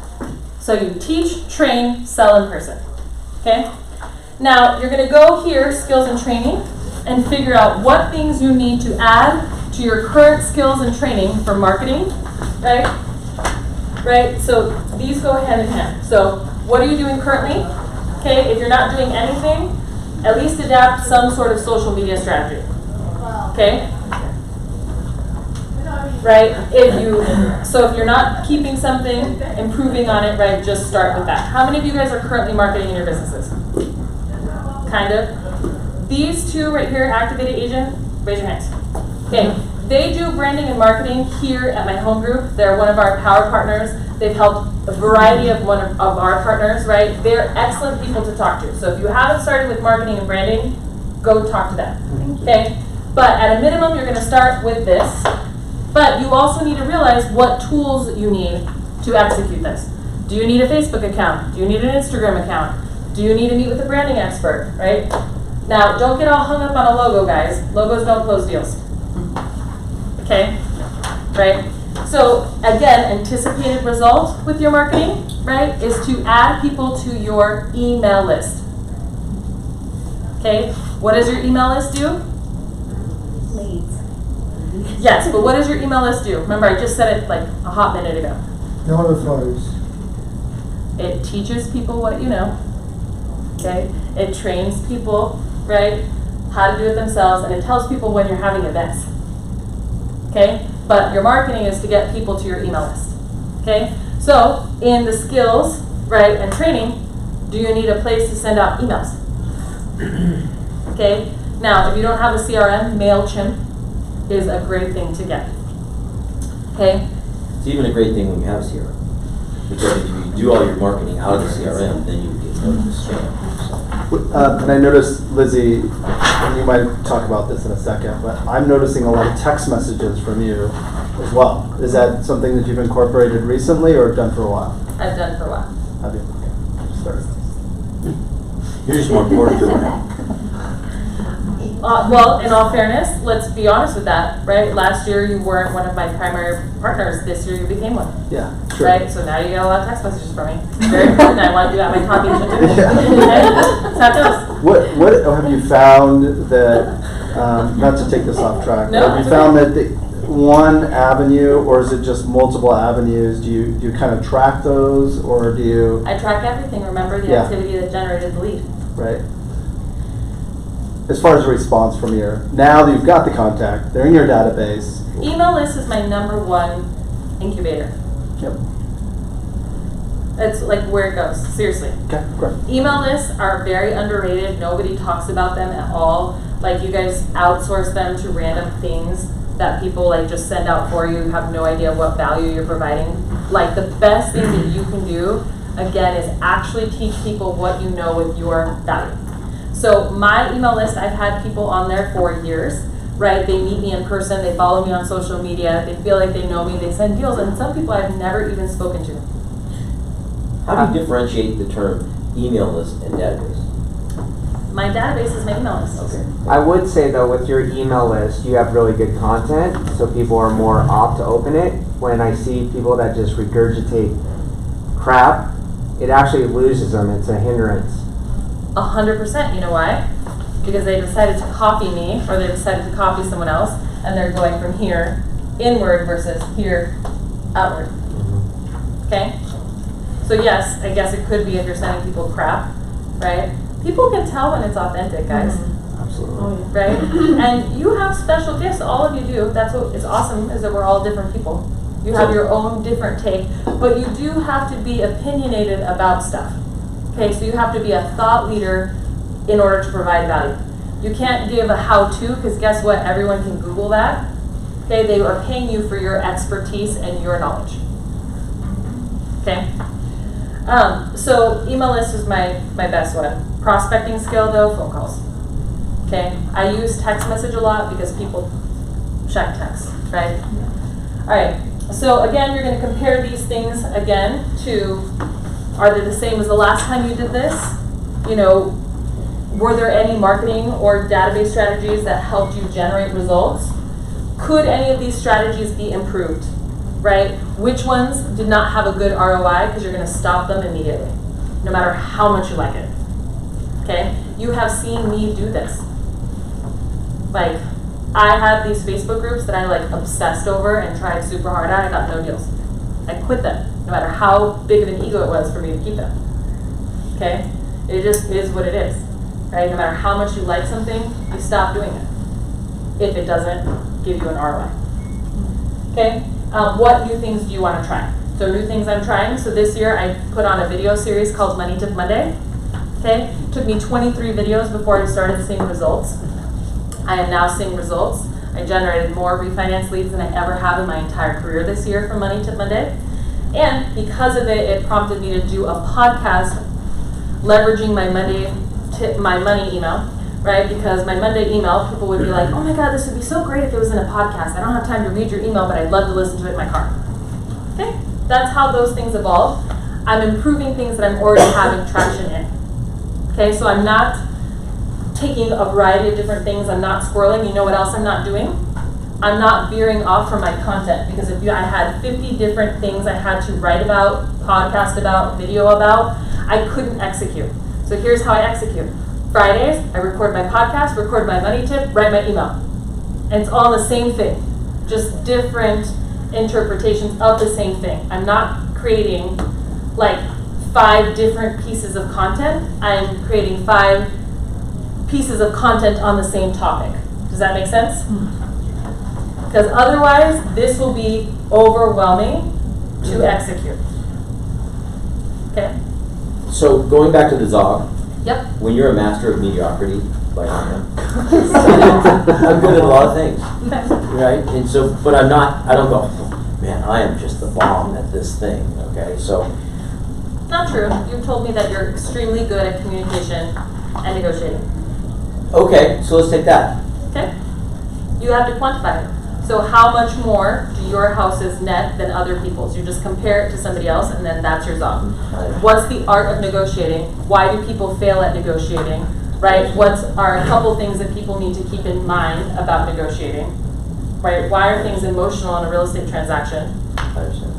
Speaker 1: you teach, train, sell in person, okay? Now, you're gonna go here, skills and training, and figure out what things you need to add to your current skills and training for marketing, right? Right, so these go hand in hand. So what are you doing currently? Okay, if you're not doing anything, at least adapt some sort of social media strategy, okay? Right, so if you're not keeping something, improving on it, right, just start with that. How many of you guys are currently marketing in your businesses? Kind of. These two right here, activated agent, raise your hands. Okay, they do branding and marketing here at my home group. They're one of our power partners. They've helped a variety of our partners, right? They're excellent people to talk to. So if you haven't started with marketing and branding, go talk to them, okay? But at a minimum, you're gonna start with this. But you also need to realize what tools you need to execute this. Do you need a Facebook account? Do you need an Instagram account? Do you need to meet with a branding expert, right? Now, don't get all hung up on a logo, guys. Logos don't close deals. Okay? Right? So, again, anticipated result with your marketing, right, is to add people to your email list. Okay? What does your email list do?
Speaker 2: Leads.
Speaker 1: Yes, but what does your email list do? Remember, I just said it like a hot minute ago.
Speaker 5: Notifies.
Speaker 1: It teaches people what you know. Okay? It trains people, right, how to do it themselves, and it tells people when you're having events. Okay? But your marketing is to get people to your email list. Okay? So, in the skills, right, and training, do you need a place to send out emails? Okay? Now, if you don't have a CRM, MailChimp is a great thing to get. Okay?
Speaker 3: It's even a great thing when you have a CRM. Because if you do all your marketing out of the CRM, then you get noticed spam.
Speaker 4: And I noticed, Lizy, and you might talk about this in a second, but I'm noticing a lot of text messages from you as well. Is that something that you've incorporated recently or done for a while?
Speaker 1: I've done for a while.
Speaker 4: Have you? Okay. Start.
Speaker 3: You're just more important to it.
Speaker 1: Well, in all fairness, let's be honest with that, right? Last year you weren't one of my primary partners. This year you became one.
Speaker 4: Yeah, sure.
Speaker 1: Right? So now you get a lot of text messages from me. Very important. I want to do that at my top agent too.
Speaker 4: Yeah.
Speaker 1: Okay? That's how it goes.
Speaker 4: What have you found that, not to take this off track,
Speaker 1: No,
Speaker 4: but have you
Speaker 1: it's
Speaker 4: found that one avenue, or is it just multiple avenues? Do you kind of track those, or do you,
Speaker 1: I track everything. Remember the
Speaker 4: Yeah.
Speaker 1: activity that generated the lead.
Speaker 4: right? As far as a response from now that you've got the contact, they're in your database.
Speaker 1: Email list is my #1 incubator.
Speaker 4: Yep.
Speaker 1: It's like where it goes. Seriously.
Speaker 4: Okay, great.
Speaker 1: Email lists are very underrated. Nobody talks about them at all. Like you guys outsource them to random things that people like just send out for you. You have no idea what value you're providing. Like the best thing that you can do, again, is actually teach people what you know with your value. So my email list, I've had people on there for years, right? They meet me in person, they follow me on social media, they feel like they know me, they send deals, and some people I've never even spoken to.
Speaker 3: How do you differentiate the term email list and database?
Speaker 1: My database is my email list.
Speaker 3: Okay.
Speaker 6: I would say though, with your email list, you have really good content, so people are more apt to open it. When I see people that just regurgitate crap, it actually loses them. It's a hindrance.
Speaker 1: 100%. You know why? Because they decided to copy me, or they decided to copy someone else, and they're going from here inward versus here outward. Okay? So yes, I guess it could be if you're sending people crap, right? People can tell when it's authentic, guys.
Speaker 6: Absolutely.
Speaker 1: Right? And you have special gifts, all of you do. That's what is awesome, is that we're all different people. You have your own different take, but you do have to be opinionated about stuff. Okay, so you have to be a thought leader in order to provide value. You can't give a how-to, because guess what? Everyone can Google that. Okay, they are paying you for your expertise and your knowledge. Okay? So email list is my best one. Prospecting skill though, phone calls. Okay, I use text message a lot because people check text, right? All right, so again, you're going to compare these things again to, are they the same as the last time you did this? You know, were there any marketing or database strategies that helped you generate results? Could any of these strategies be improved, right? Which ones did not have a good ROI because you're going to stop them immediately, no matter how much you like it, okay? You have seen me do this. Like, I had these Facebook groups that I like obsessed over and tried super hard at. I got no deals. I quit them, no matter how big of an ego it was for me to keep them. Okay? It just is what it is. Right? No matter how much you like something, you stop doing it if it doesn't give you an ROI. Okay? What new things do you want to try? So new things I'm trying. So this year I put on a video series called Money Tip Monday. Okay? It took me 23 videos before I started seeing results. I am now seeing results. I generated more refinance leads than I ever have in my entire career this year from Money Tip Monday. And because of it, it prompted me to do a podcast leveraging my money email, right? Because my Monday email, people would be like, oh my God, this would be so great if it was in a podcast. I don't have time to read your email, but I'd love to listen to it in my car. Okay? That's how those things evolve. I'm improving things that I'm already having traction in. Okay, so I'm not taking a variety of different things. I'm not squirreling. You know what else I'm not doing? I'm not veering off from my content, because if I had 50 different things I had to write about, podcast about, video about, I couldn't execute. So here's how I execute. Fridays, I record my podcast, record my money tip, write my email. And it's all the same thing, just different interpretations of the same thing. I'm not creating like 5 different pieces of content. I'm creating 5 pieces of content on the same topic. Does that make sense? Because otherwise, this will be overwhelming to execute. Okay?
Speaker 3: So going back to the Zog,
Speaker 1: Yep.
Speaker 3: when you're a master of mediocrity, like I am, I'm good at a lot of things, right? And so, but I don't go, man, I am just the bomb at this thing, okay? So.
Speaker 1: Not true. You've told me that you're extremely good at communication and negotiating.
Speaker 3: Okay, so let's take that.
Speaker 1: Okay? You have to quantify it. So how much more do your houses net than other people's? You just compare it to somebody else, and then that's your zone. What's the art of negotiating? Why do people fail at negotiating? Right? What are a couple things that people need to keep in mind about negotiating? Right? Why are things emotional in a real estate transaction?
Speaker 3: I understand.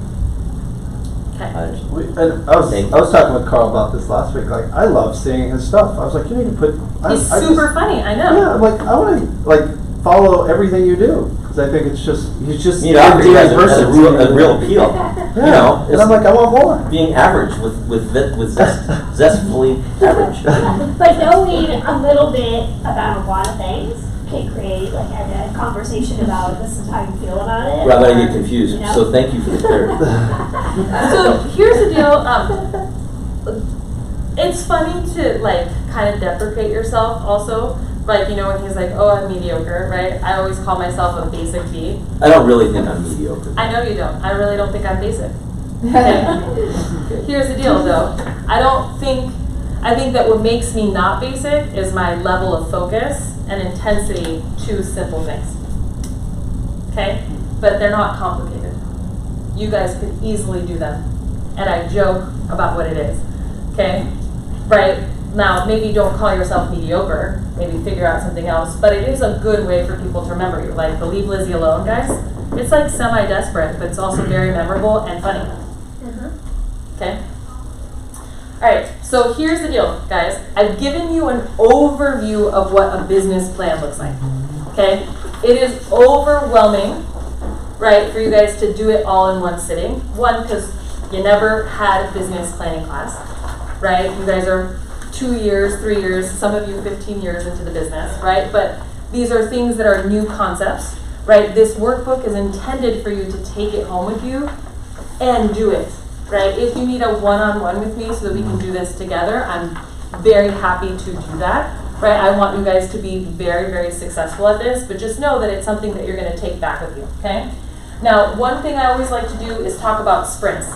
Speaker 1: Okay.
Speaker 3: I understand.
Speaker 4: And I was talking with Carl about this last week. Like, I love seeing his stuff. I was like, you need to put.
Speaker 1: He's super funny. I know.
Speaker 4: Yeah, I'm like, I want to like follow everything you do, because I think it's just he's just
Speaker 3: Mediocrity has a real appeal.
Speaker 4: Yeah.
Speaker 3: You know,
Speaker 4: and I'm like, I want more.
Speaker 3: Being average with zest, zestfully average.
Speaker 5: But knowing a little bit about a lot of things can create like a conversation about this is how you feel about it.
Speaker 3: Rather than get confused.
Speaker 5: You know?
Speaker 3: So thank you for the clarity.
Speaker 1: So here's the deal. It's funny to like kind of deprecate yourself also. Like, you know, when he's like, oh, I'm mediocre, right? I always call myself a basic B.
Speaker 3: I don't really think I'm mediocre.
Speaker 1: I know you don't. I really don't think I'm basic. Okay. Here's the deal though. I think that what makes me not basic is my level of focus and intensity to simple things. Okay? But they're not complicated. You guys could easily do them. And I joke about what it is. Okay? Right? Now, maybe don't call yourself mediocre. Maybe figure out something else. But it is a good way for people to remember you. Like, the Leave Lizy Alone, guys. It's like semi-desperate, but it's also very memorable and funny. Okay? Alright, so here's the deal, guys. I've given you an overview of what a business plan looks like. Okay? It is overwhelming, right, for you guys to do it all in one sitting. One, because you never had a business planning class, right? You guys are 2 years, 3 years, some of you 15 years into the business, right? But these are things that are new concepts, right? This workbook is intended for you to take it home with you and do it, right? If you need a one-on-one with me so that we can do this together, I'm very happy to do that, right? I want you guys to be very, very successful at this, but just know that it's something that you're going to take back with you, okay? Now, one thing I always like to do is talk about sprints,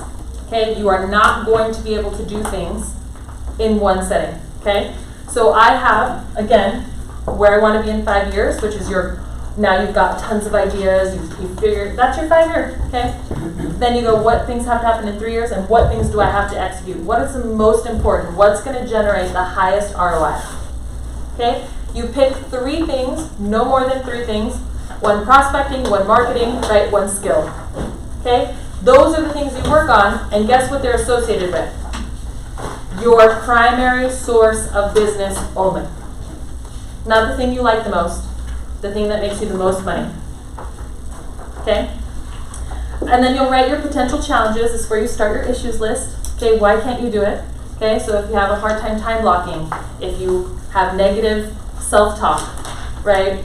Speaker 1: okay? You are not going to be able to do things in one setting, okay? So I have, again, where I want to be in 5 years, which is now you've got tons of ideas, you figured, that's your 5 years, okay? Then you go, what things have to happen in 3 years, and what things do I have to execute? What is the most important? What's going to generate the highest ROI? Okay? You pick 3 things, no more than 3 things. 1 prospecting, 1 marketing, right? 1 skill. Okay? Those are the things you work on, and guess what they're associated with? Your primary source of business only. Not the thing you like the most, the thing that makes you the most money. Okay? And then you'll write your potential challenges. This is where you start your issues list. Okay, why can't you do it? Okay, so if you have a hard time blocking, if you have negative self-talk, right?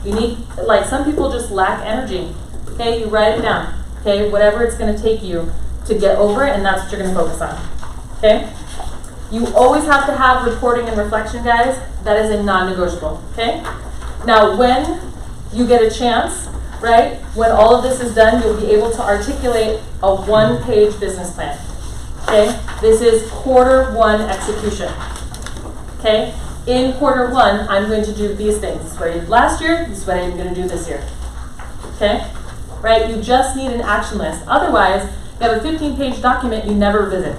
Speaker 1: You need, like some people just lack energy. Okay, you write it down. Okay, whatever it's going to take you to get over it, and that's what you're going to focus on. Okay? You always have to have reporting and reflection, guys. That is a non-negotiable. Okay? Now, when you get a chance, right, when all of this is done, you'll be able to articulate a 1-page business plan. Okay? This is quarter 1 execution. Okay? In quarter 1, I'm going to do these things. This is what I did last year. This is what I'm going to do this year. Okay? Right? You just need an action list. Otherwise, you have a 15-page document you never visit.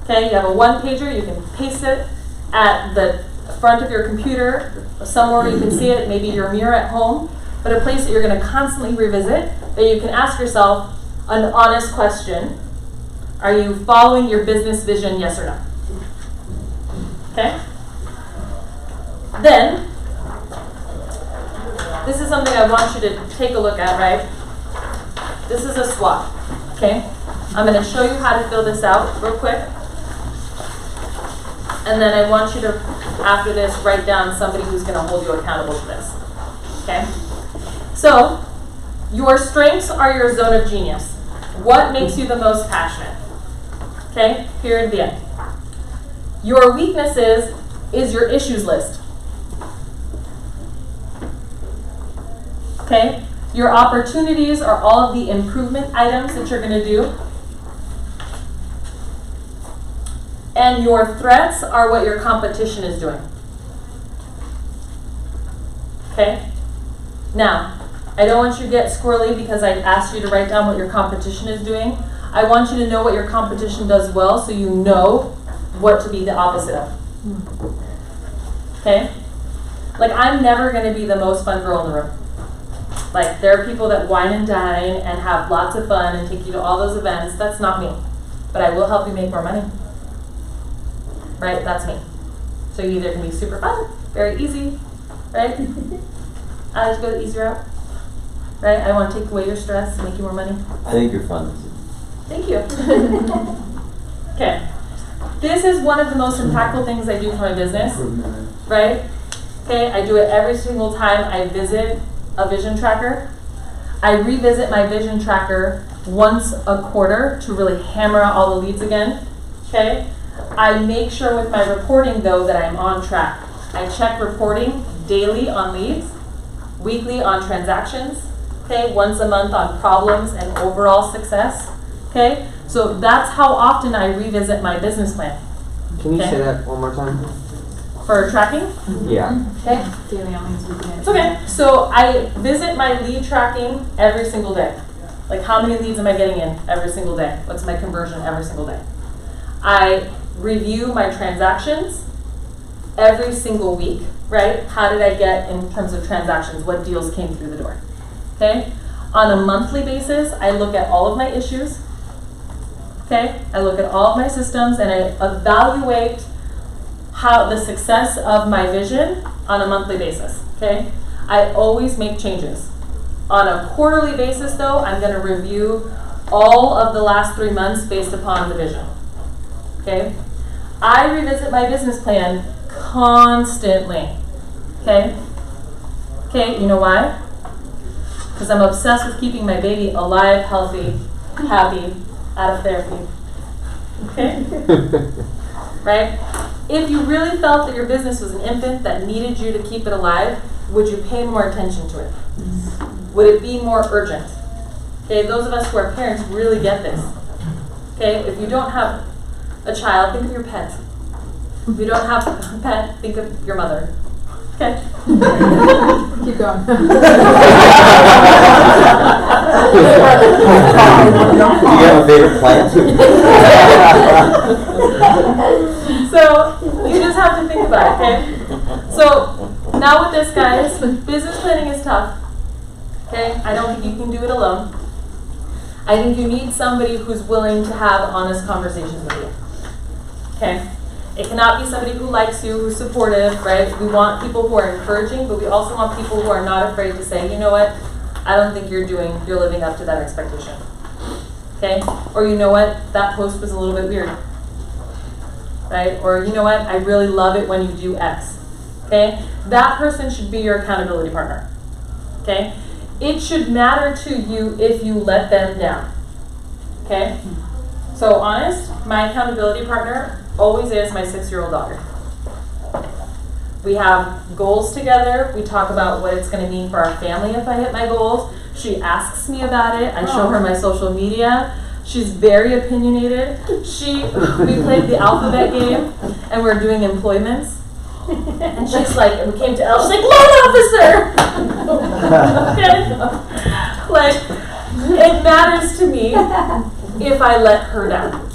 Speaker 1: Okay? You have a 1-pager. You can paste it at the front of your computer, somewhere you can see it, maybe your mirror at home, but a place that you're going to constantly revisit, that you can ask yourself an honest question. Are you following your business vision, yes or no? Okay? Then, this is something I want you to take a look at, right? This is a SWOT, okay? I'm going to show you how to fill this out real quick. And then I want you to, after this, write down somebody who's going to hold you accountable to this, okay? So, your strengths are your zone of genius. What makes you the most passionate? Okay, here at the end. Your weaknesses is your issues list. Okay, your opportunities are all of the improvement items that you're going to do. And your threats are what your competition is doing. Okay? Now, I don't want you to get squirrely because I asked you to write down what your competition is doing. I want you to know what your competition does well so you know what to be the opposite of. Okay? Like, I'm never going to be the most fun girl in the room. Like, there are people that wine and dine and have lots of fun and take you to all those events. That's not me. But I will help you make more money. Right? That's me. So you either can be super fun, very easy, right? I like to go the easy route. Right? I want to take away your stress, make you more money.
Speaker 3: I think you're fun.
Speaker 1: Thank you. Okay. This is one of the most impactful things I do for my business. Right? Okay, I do it every single time I visit a vision tracker. I revisit my vision tracker once a quarter to really hammer out all the leads again. Okay? I make sure with my reporting, though, that I'm on track. I check reporting daily on leads, weekly on transactions, okay, once a month on problems and overall success. Okay? So that's how often I revisit my business plan.
Speaker 6: Can you say that one more time?
Speaker 1: For tracking?
Speaker 6: Yeah.
Speaker 1: Okay. It's okay. So I visit my lead tracking every single day. Like, how many leads am I getting in every single day? What's my conversion every single day? I review my transactions every single week, right? How did I get in terms of transactions? What deals came through the door? Okay? On a monthly basis, I look at all of my issues. Okay? I look at all of my systems and I evaluate how the success of my vision on a monthly basis. Okay? I always make changes. On a quarterly basis, though, I'm going to review all of the last 3 months based upon the vision. Okay? I revisit my business plan constantly. Okay? Okay, you know why? Because I'm obsessed with keeping my baby alive, healthy, happy, out of therapy. Okay? Right? If you really felt that your business was an infant that needed you to keep it alive, would you pay more attention to it? Would it be more urgent? Okay, those of us who are parents really get this. Okay, if you don't have a child, think of your pet. If you don't have a pet, think of your mother. Okay?
Speaker 7: Keep going.
Speaker 3: Do you have a favorite plant?
Speaker 1: So, you just have to think about it, okay? So, now with this, guys, business planning is tough. Okay? I don't think you can do it alone. I think you need somebody who's willing to have honest conversations with you. Okay? It cannot be somebody who likes you, who's supportive, right? We want people who are encouraging, but we also want people who are not afraid to say, you know what, I don't think you're living up to that expectation. Okay? Or you know what, that post was a little bit weird. Right? Or you know what, I really love it when you do X. Okay? That person should be your accountability partner. Okay? It should matter to you if you let them down. Okay? So honest, my accountability partner always is my 6-year-old daughter. We have goals together. We talk about what it's going to mean for our family if I hit my goals. She asks me about it. I show her my social media. She's very opinionated. We played the alphabet game and we're doing employments. And she's like, and we came to L, she's like, loan officer! Okay? Like, it matters to me if I let her down.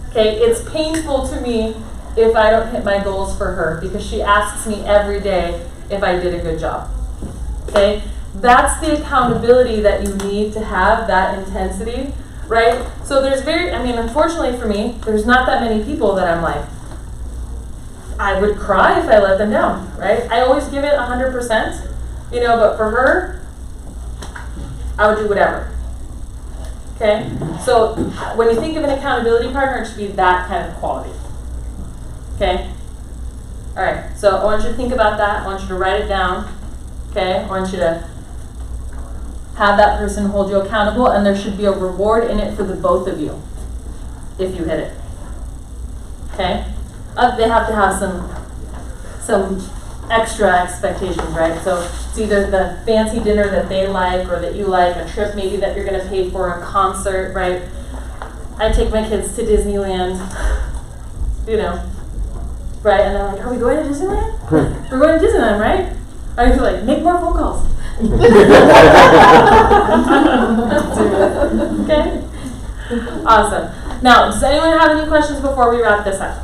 Speaker 1: Okay? It's painful to me if I don't hit my goals for her because she asks me every day if I did a good job. Okay? That's the accountability that you need to have, that intensity, right? So unfortunately for me, there's not that many people that I'm like, I would cry if I let them down, right? I always give it 100%, but for her, I would do whatever. Okay? So when you think of an accountability partner, it should be that kind of quality. Okay? All right, so I want you to think about that. I want you to write it down. Okay? I want you to have that person hold you accountable, and there should be a reward in it for the both of you if you hit it. Okay? They have to have some extra expectations, right? So it's either the fancy dinner that they like or that you like, a trip maybe that you're going to pay for, a concert, right? I take my kids to Disneyland, right? And they're like, are we going to Disneyland? We're going to Disneyland, right? I feel like, make more phone calls. Okay? Awesome. Now, does anyone have any questions before we wrap this up?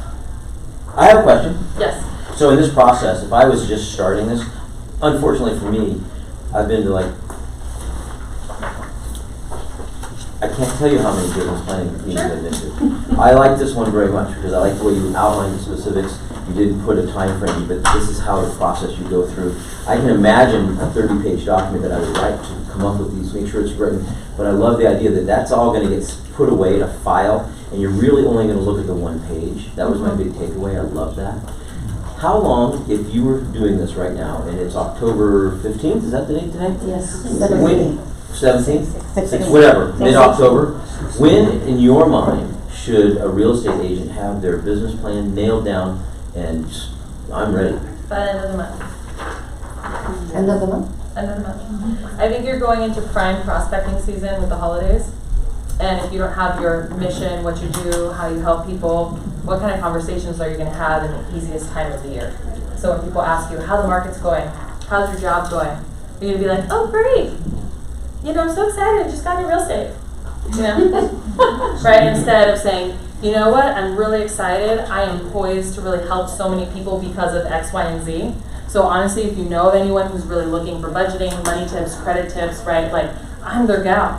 Speaker 3: I have a question.
Speaker 1: Yes.
Speaker 3: So in this process, if I was just starting this, unfortunately for me, I've been to I can't tell you how many business planning meetings I've been to. I like this one very much because I like the way you outlined the specifics. You didn't put a time frame, but this is how the process you go through. I can imagine a 30-page document that I would write to come up with these, make sure it's written. But I love the idea that that's all going to get put away in a file, and you're really only going to look at the one page. That was my big takeaway. I love that. How long, if you were doing this right now, and it's October 15th, is that the date today?
Speaker 8: Yes.
Speaker 3: 17th? Whatever, mid-October. When, in your mind, should a real estate agent have their business plan nailed down and I'm ready?
Speaker 1: By the end of the month.
Speaker 8: End of the month?
Speaker 1: End of the month. I think you're going into prime prospecting season with the holidays. And if you don't have your mission, what you do, how you help people, what kind of conversations are you going to have in the easiest time of the year? So when people ask you how the market's going, how's your job going, you're going to be like, oh, great. I'm so excited. I just got into real estate. Right? Instead of saying, you know what, I'm really excited. I am poised to really help so many people because of X, Y, and Z. So honestly, if you know of anyone who's really looking for budgeting, money tips, credit tips, right, I'm their gal.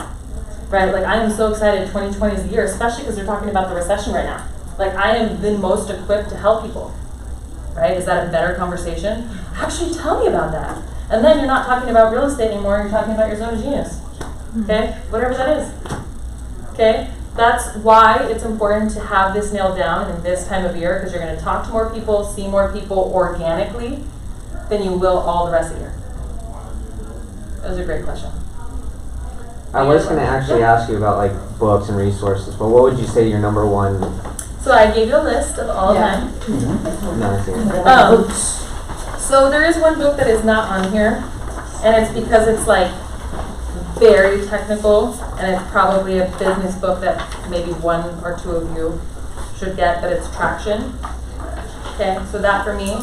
Speaker 1: Right? I am so excited 2020 is the year, especially because they're talking about the recession right now. I am the most equipped to help people. Right? Is that a better conversation? Actually, tell me about that. And then you're not talking about real estate anymore, you're talking about your zone of genius. Okay? Whatever that is. Okay? That's why it's important to have this nailed down in this time of year, because you're going to talk to more people, see more people organically than you will all the rest of the year. That was a great question.
Speaker 6: I was going to actually ask you about like books and resources, but what would you say your number one?
Speaker 1: So I gave you a list of all of
Speaker 7: Yeah.
Speaker 1: mine.
Speaker 6: No, I see.
Speaker 1: So there is one book that is not on here, and it's because it's like very technical, and it's probably a business book that maybe one or two of you should get, but it's Traction. Okay, so that for me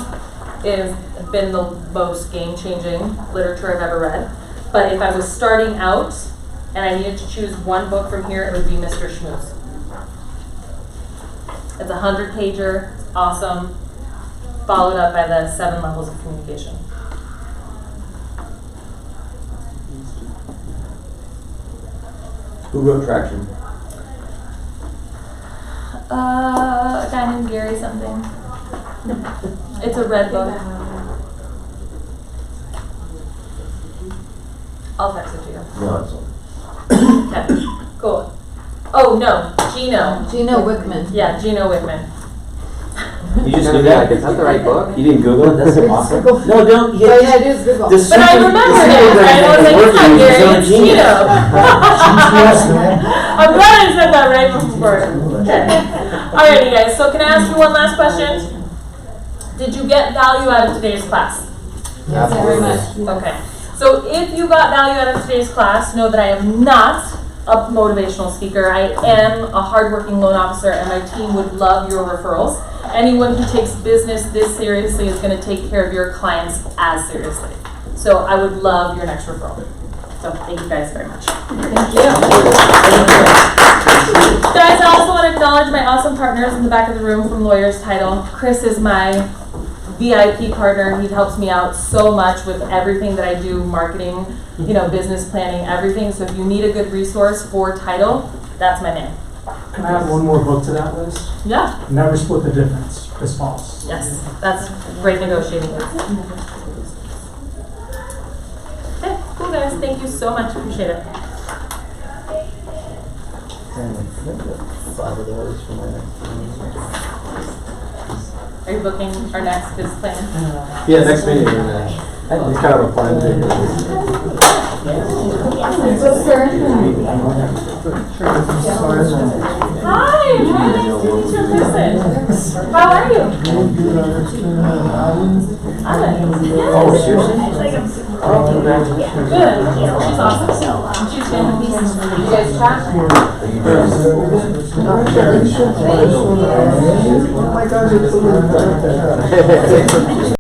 Speaker 1: is been the most game-changing literature I've ever read. But if I was starting out and I needed to choose one book from here, it would be Mr. Schmooze. It's a 100-pager, awesome, followed up by the 7 levels of communication.
Speaker 3: Who wrote Traction?
Speaker 1: A guy named Gary something. It's a red book. I'll text it to you.
Speaker 3: No, it's
Speaker 1: Okay, cool. Oh no, Gino.
Speaker 7: Gino Wickman.
Speaker 1: Yeah, Gino Wickman.
Speaker 3: You just knew
Speaker 6: Yeah,
Speaker 3: that?
Speaker 6: is that the right book?
Speaker 3: You didn't Google it? That's awesome.
Speaker 7: Google.
Speaker 3: No, don't.
Speaker 7: Oh yeah, it is Google.
Speaker 3: The
Speaker 1: But I
Speaker 3: super-
Speaker 1: remembered
Speaker 3: the
Speaker 1: it.
Speaker 3: super
Speaker 1: I was like, it's not
Speaker 3: working,
Speaker 1: Gary,
Speaker 3: so
Speaker 1: it's
Speaker 3: genius.
Speaker 1: Gino. I'm glad I said that right before. Okay. Alrighty guys, so can I ask you one last question? Did you get value out of today's class?
Speaker 7: Yes, very much.
Speaker 1: Okay. So if you got value out of today's class, know that I am not a motivational speaker. I am a hardworking loan officer, and my team would love your referrals. Anyone who takes business this seriously is going to take care of your clients as seriously. So I would love your next referral. So thank you guys very much.
Speaker 7: Thank you.
Speaker 1: Guys, I also want to acknowledge my awesome partners in the back of the room from Lawyers Title. Chris is my VIP partner. He helps me out so much with everything that I do, marketing, business planning, everything. So if you need a good resource for title, that's my man.
Speaker 9: Can I add one more book to that list?
Speaker 1: Yeah.
Speaker 9: Never Split the Difference, Chris Falls.
Speaker 1: Yes, that's great negotiating. Okay, cool guys. Thank you so much. Appreciate it. Are you booking our next business plan?
Speaker 4: Yeah, next meeting, it's kind of a plan to.
Speaker 1: Hi, nice to meet you in person. How are you?
Speaker 3: Oh, seriously? Oh, congratulations.
Speaker 1: Good. She's awesome. She's been with me since you guys chat.
Speaker 4: Oh my gosh, it's